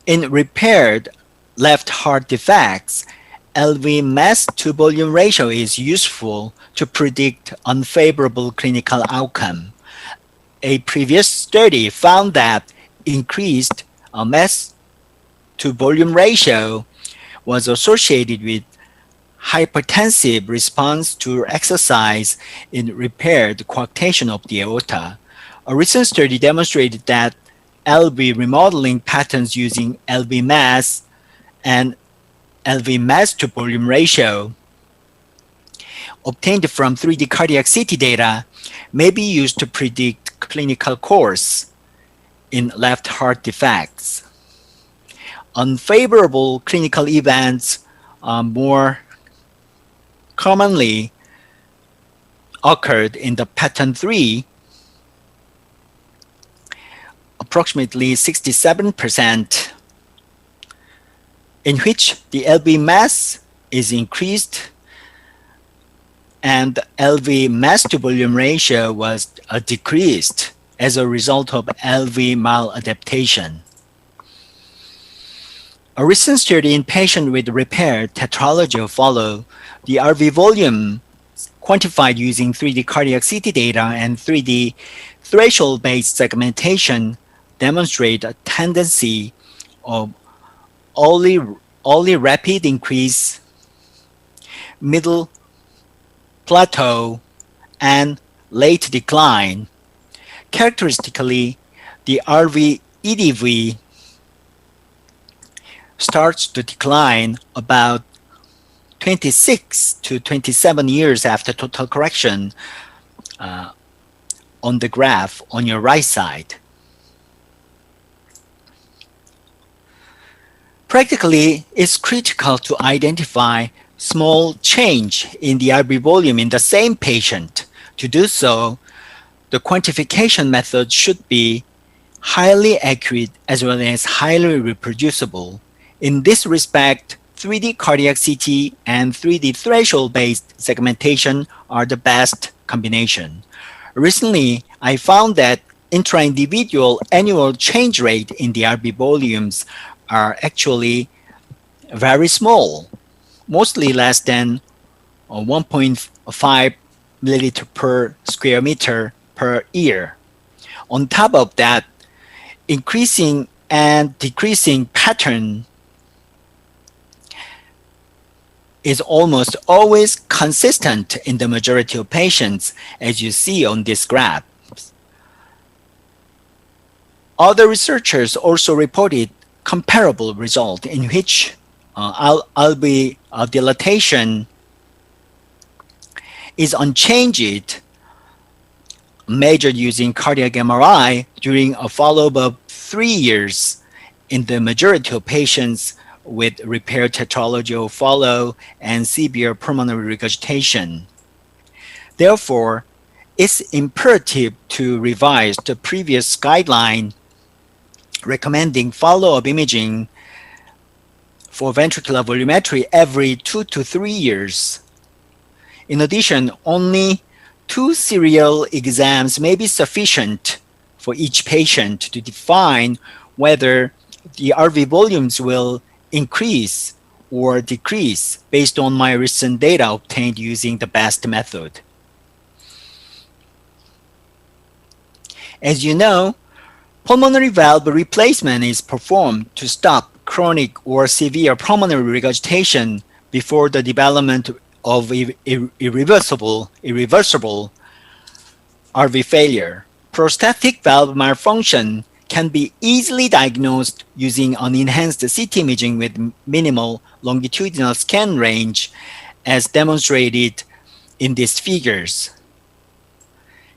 In repaired left heart defects, LV mass to volume ratio is useful to predict unfavorable clinical outcome. A previous study found that increased mass to volume ratio was associated with hypertensive response to exercise in repaired coarctation of the aorta. A recent study demonstrated that LV remodeling patterns using LV mass and LV mass to volume ratio obtained from 3D cardiac CT data may be used to predict clinical course in left heart defects. Unfavorable clinical events more commonly occurred in the pattern 3, approximately 67%, in which the LV mass is increased and LV mass to volume ratio was decreased as a result of LV maladaptation. A recent study in patients with repaired tetralogy follow the RV volume quantified using 3D cardiac CT data and 3D threshold-based segmentation demonstrate a tendency of early rapid increase, middle plateau, and late decline. Characteristically, the RV EDV starts to decline about 26 to 27 years after total correction on the graph on your right side. Practically, it's critical to identify small change in the RV volume in the same patient. To do so, the quantification method should be highly accurate as well as highly reproducible. In this respect, 3D cardiac CT and 3D threshold-based segmentation are the best combination. Recently, I found that intra-individual annual change rate in the RV volumes are actually very small, mostly less than 1.5 milliliter per square meter per year. On top of that, increasing and decreasing pattern is almost always consistent in the majority of patients, as you see on this graph. Other researchers also reported comparable result in which LV dilatation is unchanged, measured using cardiac MRI during a follow-up of 3 years in the majority of patients with repaired tetralogy follow and severe pulmonary regurgitation. Therefore, it's imperative to revise the previous guideline recommending follow-up imaging for ventricular volumetry every 2 to 3 years. In addition, only 2 serial exams may be sufficient for each patient to define whether the RV volumes will increase or decrease based on my recent data obtained using the BEST method. As you know, pulmonary valve replacement is performed to stop chronic or severe pulmonary regurgitation before the development of irreversible RV failure. Prosthetic valve malfunction can be easily diagnosed using an enhanced CT imaging with minimal longitudinal scan range, as demonstrated in these figures.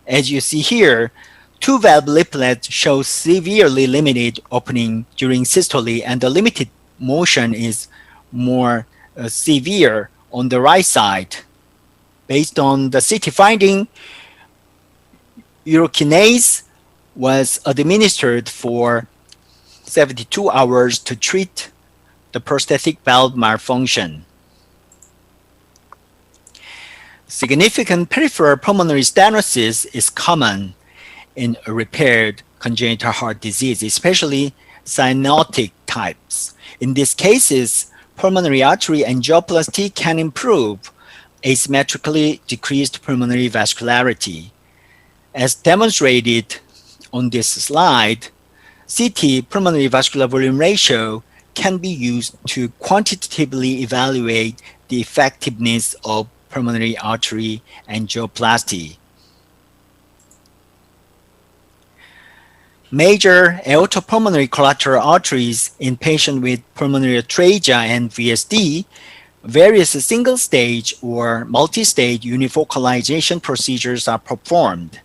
As you see here, 2 valve leaflets show severely limited opening during systole, and the limited motion is more severe on the right side. Based on the CT finding, urokinase was administered for 72 hours to treat the prosthetic valve malfunction. Significant peripheral pulmonary stenosis is common in repaired congenital heart disease, especially cyanotic types. In these cases, pulmonary artery angioplasty can improve asymmetrically decreased pulmonary vascularity. As demonstrated on this slide, CT pulmonary vascular volume ratio can be used to quantitatively evaluate the effectiveness of pulmonary artery angioplasty. Major aortopulmonary collateral arteries in patients with pulmonary atresia and VSD, various single-stage or multi-stage unifocalization procedures are performed.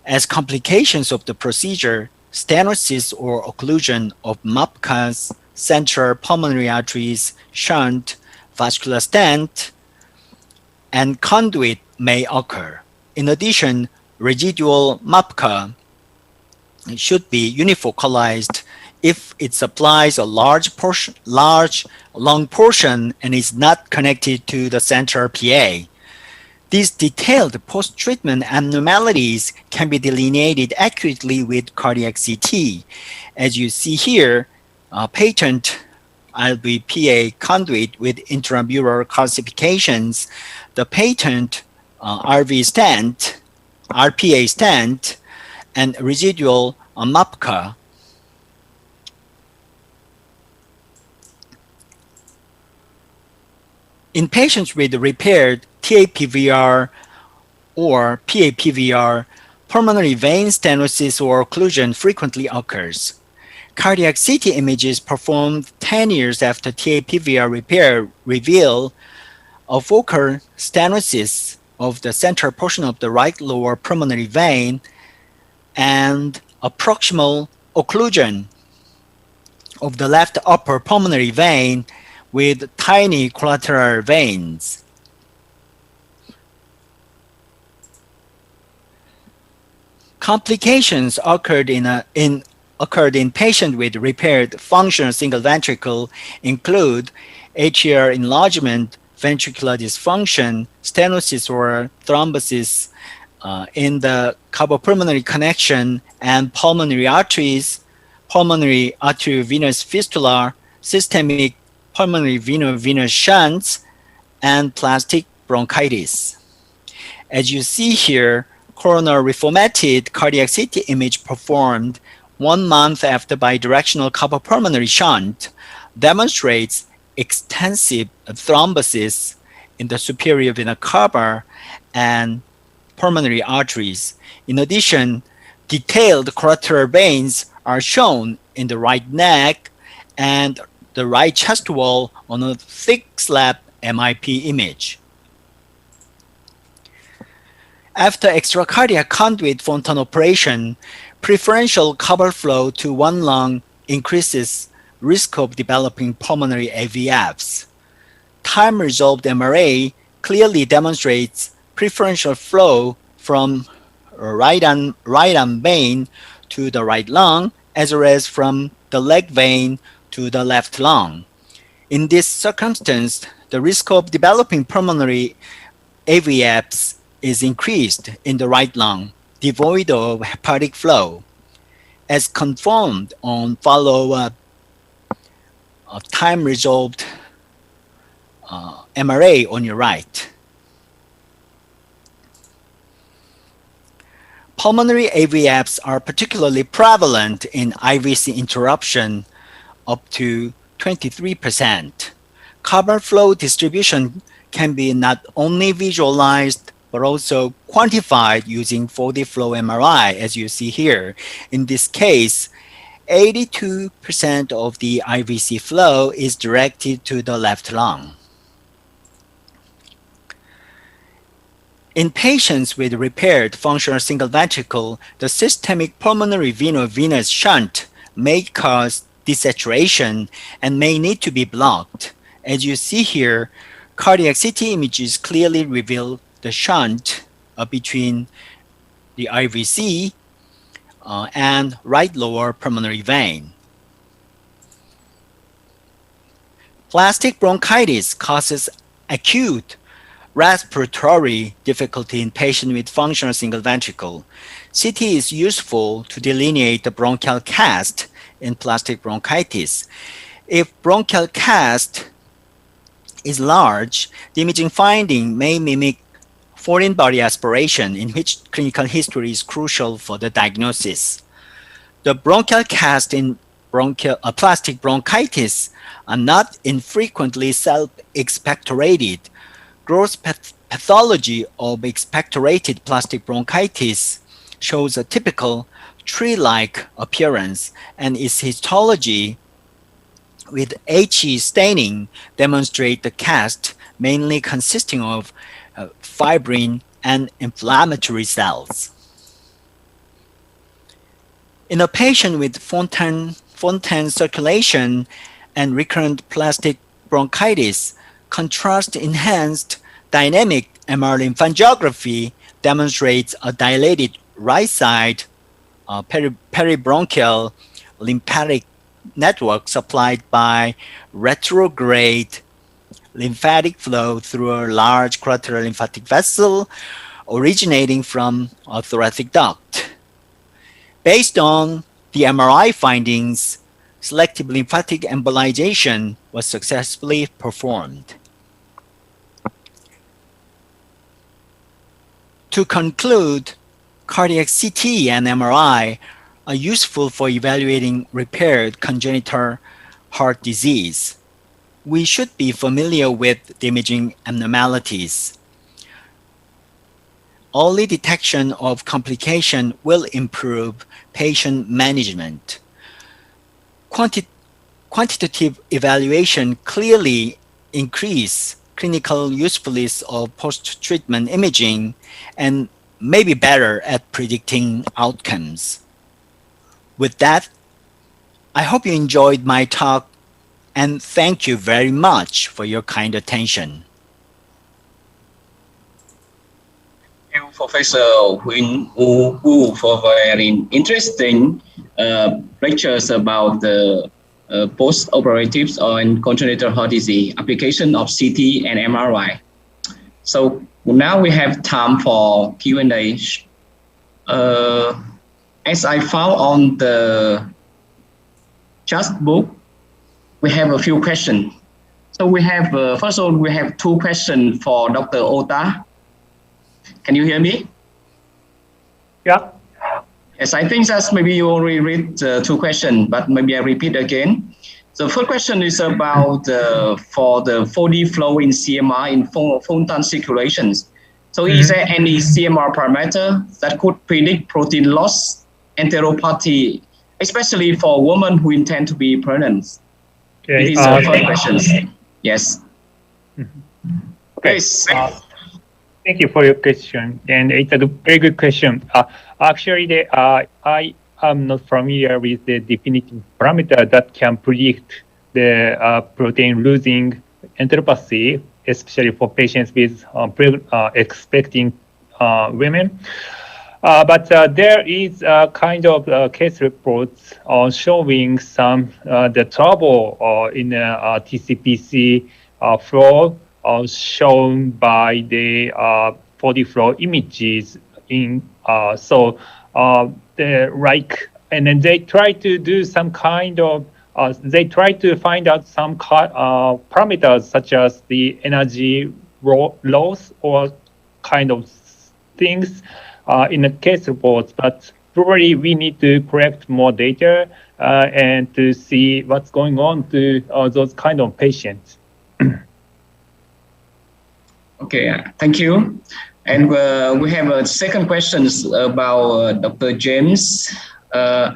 As complications of the procedure, stenosis or occlusion of MAPCA's central pulmonary arteries, shunt, vascular stent, and conduit may occur. In addition, residual MAPCA should be unifocalized if it supplies a long portion and is not connected to the central PA. These detailed post-treatment abnormalities can be delineated accurately with cardiac CT. As you see here, patent LVPA conduit with intramural calcifications, the patent RV stent, RPA stent, and residual MAPCA. In patients with repaired TAPVR or PAPVR, pulmonary vein stenosis or occlusion frequently occurs. Cardiac CT images performed 10 years after TAPVR repair reveal a focal stenosis of the central portion of the right lower pulmonary vein and a proximal occlusion of the left upper pulmonary vein with tiny collateral veins. Complications occurred in patients with repaired functional single ventricle include atrial enlargement, ventricular dysfunction, stenosis or thrombosis in the cardiopulmonary connection and pulmonary arteries, pulmonary arteriovenous fistula, systemic pulmonary venous shunts, and plastic bronchitis. As you see here, coronary reformatted cardiac CT image performed 1 month after bidirectional cardiopulmonary shunt demonstrates extensive thrombosis in the superior vena cava and pulmonary arteries. In addition, detailed collateral veins are shown in the right neck and the right chest wall on a thick slab MIP image. After extracardiac conduit Fontan operation, preferential carbon flow to one lung increases risk of developing pulmonary AVFs. Time-resolved MRA clearly demonstrates preferential flow from right arm vein to the right lung, as well as from the leg vein to the left lung. In this circumstance, the risk of developing pulmonary AVFs is increased in the right lung, devoid of hepatic flow, as confirmed on follow-up of time-resolved MRA on your right. Pulmonary AVFs are particularly prevalent in IVC interruption, up to 23%. Carbon flow distribution can be not only visualized but also quantified using 4D flow MRI, as you see here. In this case, 82% of the IVC flow is directed to the left lung. In patients with repaired functional single ventricle, the systemic pulmonary venous shunt may cause desaturation and may need to be blocked. As you see here, cardiac CT images clearly reveal the shunt between the IVC and right lower pulmonary vein. Plastic bronchitis causes acute respiratory difficulty in patients with functional single ventricle. CT is useful to delineate the bronchial cast in plastic bronchitis. If bronchial cast is large, the imaging finding may mimic foreign body aspiration, in which clinical history is crucial for the diagnosis. The bronchial cast in plastic bronchitis are not infrequently self-expectorated. Gross pathology of expectorated plastic bronchitis shows a typical tree-like appearance, and its histology with Asci staining demonstrate the cast mainly consisting of fibrin and inflammatory cells. In a patient with Fontan circulation and recurrent plastic bronchitis, contrast-enhanced dynamic MR lymphangiography demonstrates a dilated right side peribronchial lymphatic network supplied by retrograde lymphatic flow through a large collateral lymphatic vessel originating from a thoracic duct. Based on the MRI findings, selective lymphatic embolization was successfully performed. To conclude, cardiac CT and MRI are useful for evaluating repaired congenital heart disease. We should be familiar with the imaging abnormalities. Early detection of complication will improve patient management. quantitative evaluation clearly increase clinical usefulness of post-treatment imaging and may be better at predicting outcomes. With that, I hope you enjoyed my talk and thank you very much for your kind attention. Thank you, Professor Huỳnh Wu, for very interesting lectures about the post-operative and congenital heart disease application of CT and MRI. So now we have time for Q&A. As I found on the chat book, we have a few questions. So we have, first of all, we have two questions for Dr. Ota. Can you hear me? Yeah. Yes, I think that's maybe you already read two questions, but maybe I repeat again. The first question is about for the 4D flow in CMR in photon circulations. So is there any CMR parameter that could predict protein loss, enteropathy, especially for women who intend to be pregnant? Okay. These are the first questions. Yes. Okay. Yes. Thank you for your question, and it's a very good question. Actually, I am not familiar with the definitive parameter that can predict the protein losing enteropathy, especially for patients with expecting women. But there is a kind of case reports showing some the trouble in TCPC flow shown by the 4D flow images in and then they try to do some kind of they try to find out some parameters such as the energy loss or kind of things in the case reports, but probably we need to collect more data and to see what's going on to those kind of patients. Okay, thank you. And we have a second question about Dr. James. How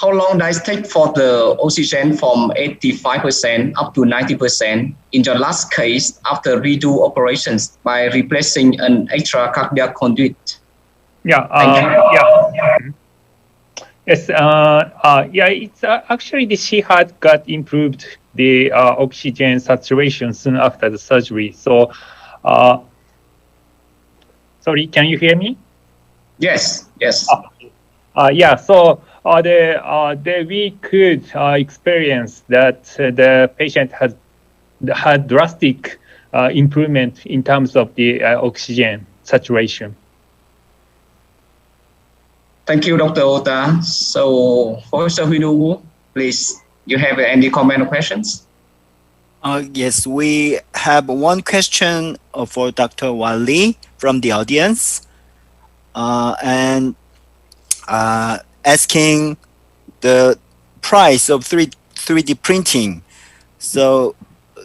long does it take for the oxygen from 85% up to 90% in the last case after redo operations by replacing an extracardiac conduit? Yeah. Yes. It's actually she had got improved the oxygen saturation soon after the surgery. So, sorry, can you hear me? Yes. Yeah. So we could experience that the patient had drastic improvement in terms of the oxygen saturation. Thank you, Dr. Ota. So, Professor Huỳnh, please, you have any comment or questions? Yes, we have one question for Dr. Wali from the audience, and asking the price of 3D printing. So,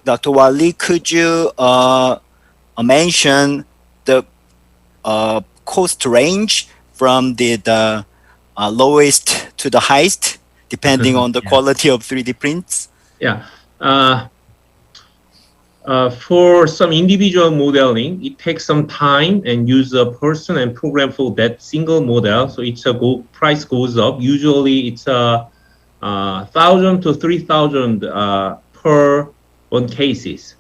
Dr. Wali, could you mention the cost range from the lowest to the highest, depending on the quality of 3D prints? Yeah. For some individual modeling, it takes some time and use a person and program for that single model. So it's price goes up. Usually it's 1,000 to 3,000 per one cases.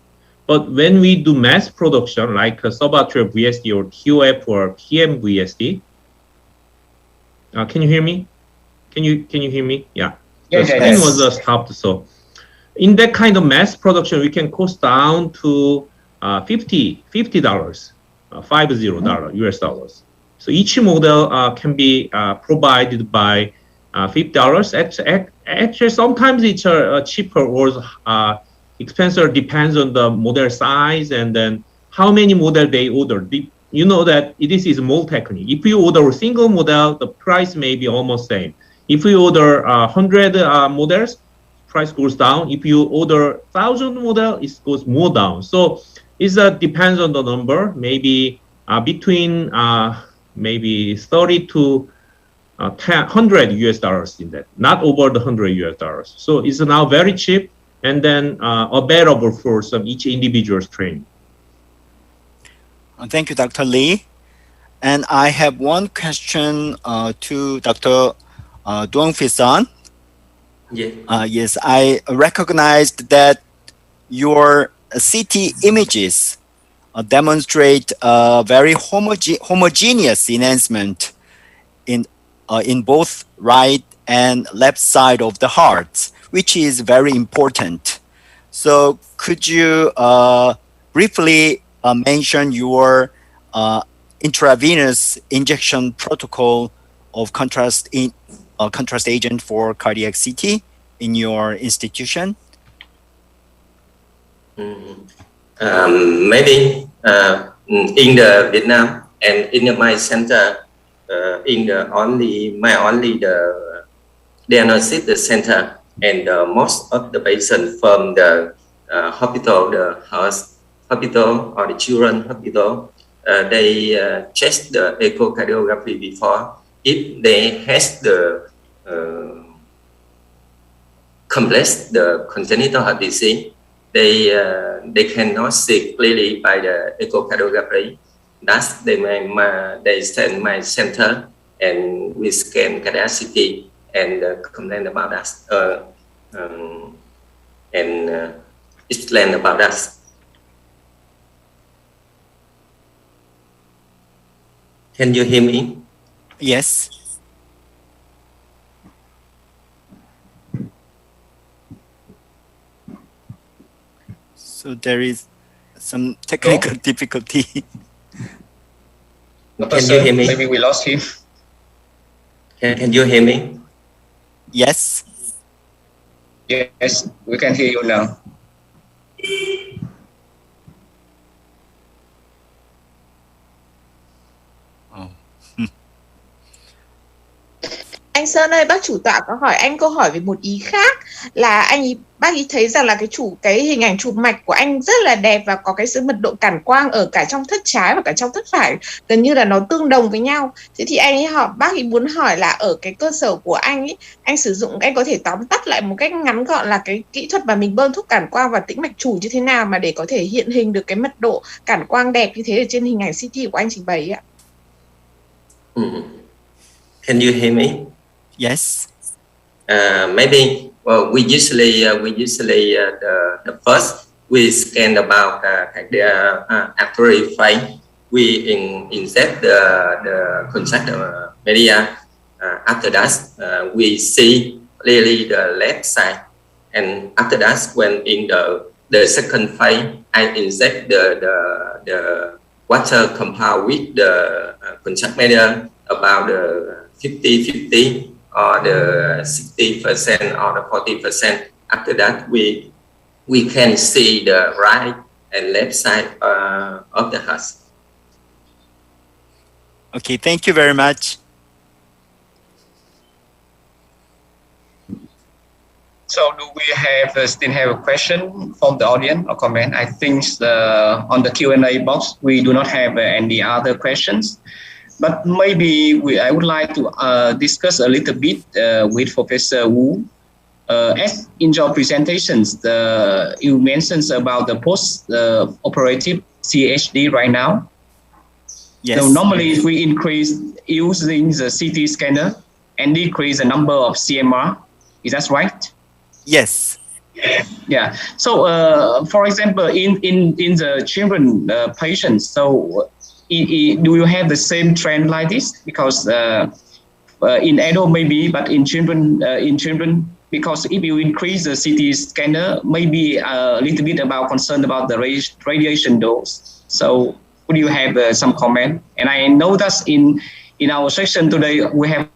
But when we do mass production, like a subarterial VSD or TOF or PM VSD, can you hear me? Can you hear me? Yeah. The screen was stopped. So in that kind of mass production, we can cost down to $50 US dollars. So each model can be provided by $50. Actually, sometimes it's cheaper or expensive, depends on the model size and then how many model they order. You know that this is mold technique. If you order a single model, the price may be almost same. If you order 100 models, price goes down. If you order 1,000 model, it goes more down. So it depends on the number. Maybe between maybe 30 to 100 US dollars in that, not over the 100 US dollars. So it's now very cheap and then available for some each individual's training. Thank you, Dr. Lee. And I have one question to Dr. Duong Fisan. Yes. Yes, I recognized that your CT images demonstrate a very homogeneous enhancement in both right and left side of the heart, which is very important. So could you briefly mention your intravenous injection protocol of contrast agent for cardiac CT in your institution? Maybe in the Vietnam and in my center, in the only the diagnostic center, and most of the patients from the hospital, the hospital or the children hospital, they check the echocardiography before. If they has the complex the congenital heart disease, they cannot see clearly by the echocardiography. Thus, they send my center and we scan cardiac CT and complain about us and explain about us. Can you hear me? Yes. So there is some technical difficulty. Can you hear me? Maybe we lost him. Can you hear me? Yes. Yes, we can hear you now. Anh Sơn ơi, bác chủ tọa có hỏi anh câu hỏi về một ý khác là bác ý thấy rằng là cái hình ảnh chụp mạch của anh rất là đẹp và có cái sự mật độ cản quang ở cả trong thất trái và cả trong thất phải, gần như là nó tương đồng với nhau. Thế thì bác ý muốn hỏi là ở cái cơ sở của anh ấy, anh có thể tóm tắt lại một cách ngắn gọn là cái kỹ thuật mà mình bơm thuốc cản quang và tĩnh mạch chủ như thế nào mà để có thể hiện hình được cái mật độ cản quang đẹp như thế ở trên hình ảnh CT của anh trình bày ạ. Can you hear me? Yes. Maybe we usually the first we scan about the artery vein. We inject the contact media. After that, we see clearly the left side, and after that, when in the second phase, I inject the water compound with the contact media about the 50-50. Or the 60% or the 40%. After that, we can see the right and left side of the heart. Okay, thank you very much. So do we still have a question from the audience or comment? I think on the Q&A box, we do not have any other questions. But maybe I would like to discuss a little bit with Professor Wu. As in your presentations, you mentioned about the post-operative CHD right now. Yes. So normally if we increase using the CT scanner and decrease the number of CMR, is that right? Yes. Yeah. So for example, in the children patients, so do you have the same trend like this? Because in adult maybe, but in children, because if you increase the CT scanner, maybe a little bit about concern about the radiation dose. So would you have some comment? And I know that in our session today we have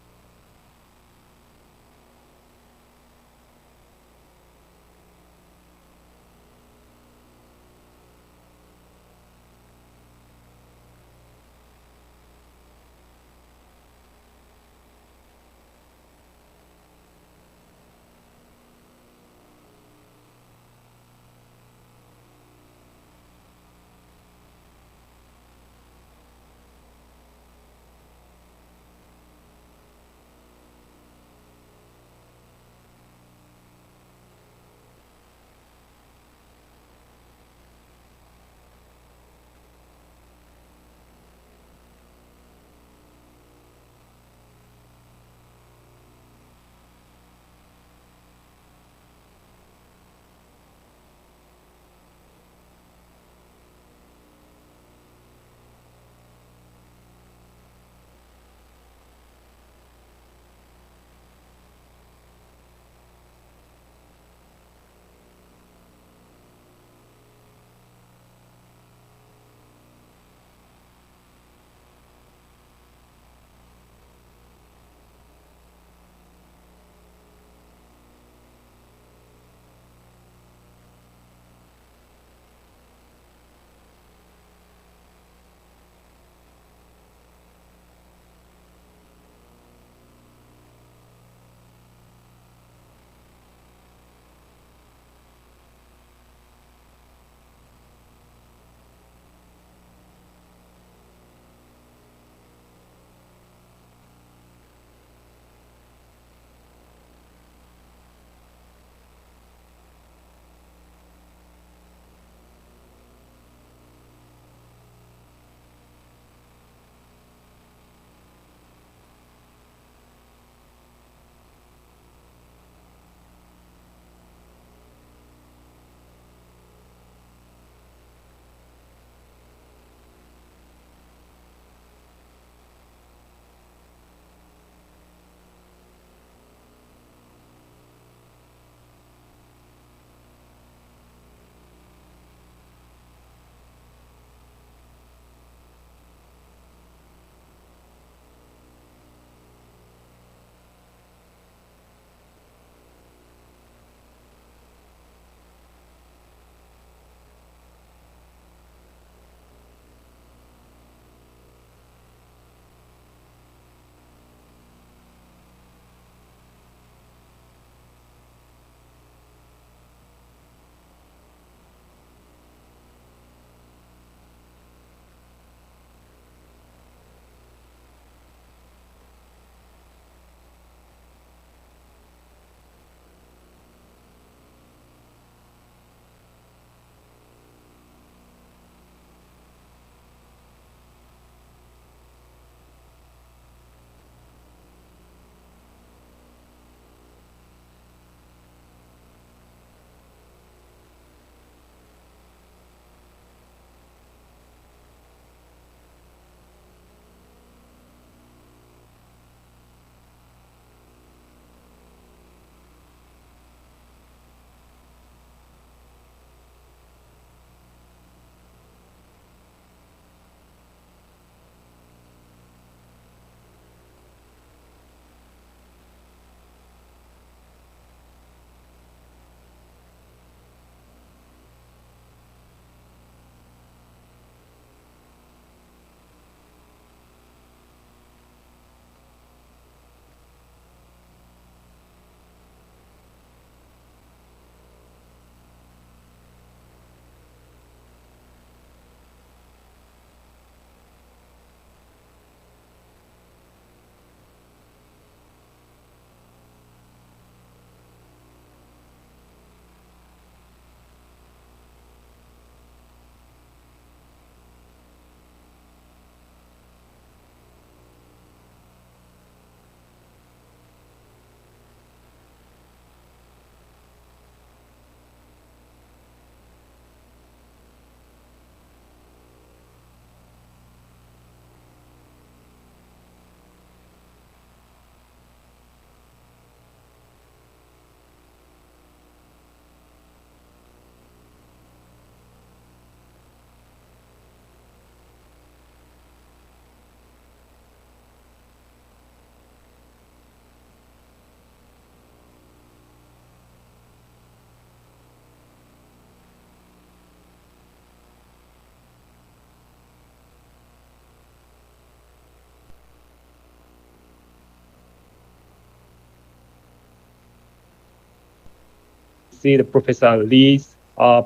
see the Professor Lee's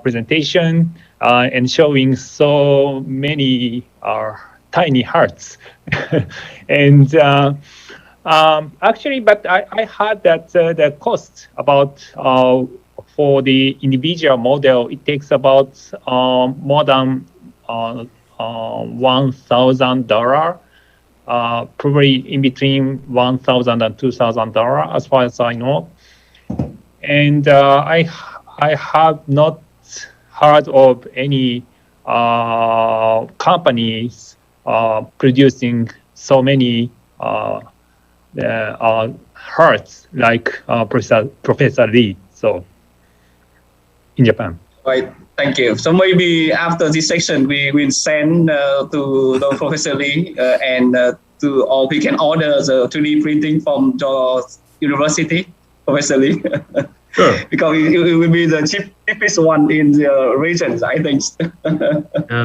presentation and showing so many tiny hearts. And actually, but I heard that the cost about for the individual model, it takes about more than $1,000, probably in between $1,000 and $2,000, as far as I know. And I have not heard of any companies producing so many hearts like Professor Lee. So in Japan. Right. Thank you. So maybe after this section, we will send to the Professor Lee or we can order the 3D printing from your university, Professor Lee. Sure. Because it will be the cheapest one in the regions, I think.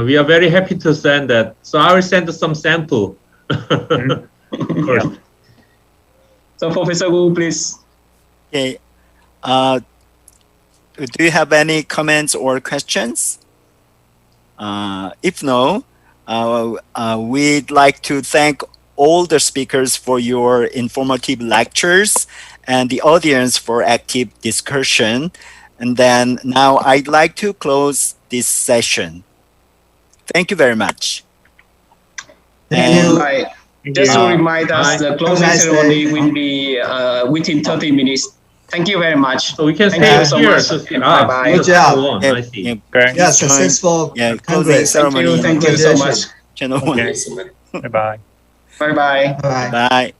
We are very happy to send that. So I will send some sample. First. Yeah. So Professor Wu, please. Okay. Do you have any comments or questions? If no, we'd like to thank all the speakers for your informative lectures and the audience for active discussion. And then now I'd like to close this session. Thank you very much. Thank you. Just to remind us, the closing ceremony will be within 30 minutes. Thank you very much. So we can Thank stay you so here. much. Bye-bye. Good job. I see. Yeah, successful closing Congress. ceremony. Thank you so much. Channel 1. Okay. Bye-bye. Bye-bye. Bye. Bye.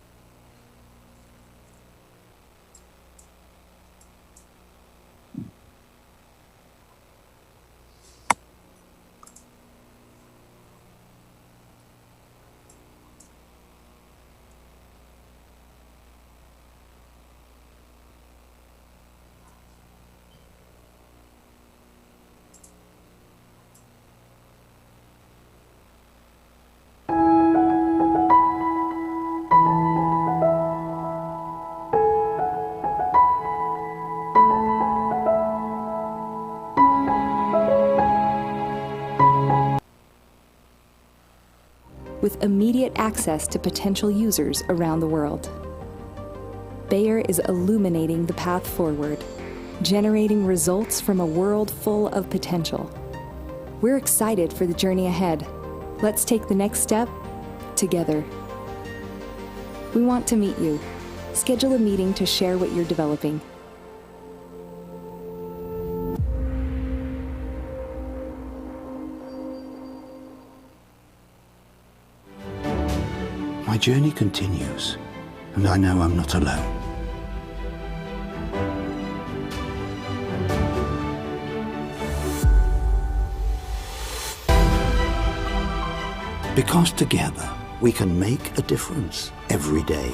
with immediate access to potential users around the world. Bayer is illuminating the path forward, generating results from a world full of potential. We're excited for the journey ahead. Let's take the next step together. We want to meet you. Schedule a meeting to share what you're developing. My journey continues, and I know I'm not alone. Because together we can make a difference every day.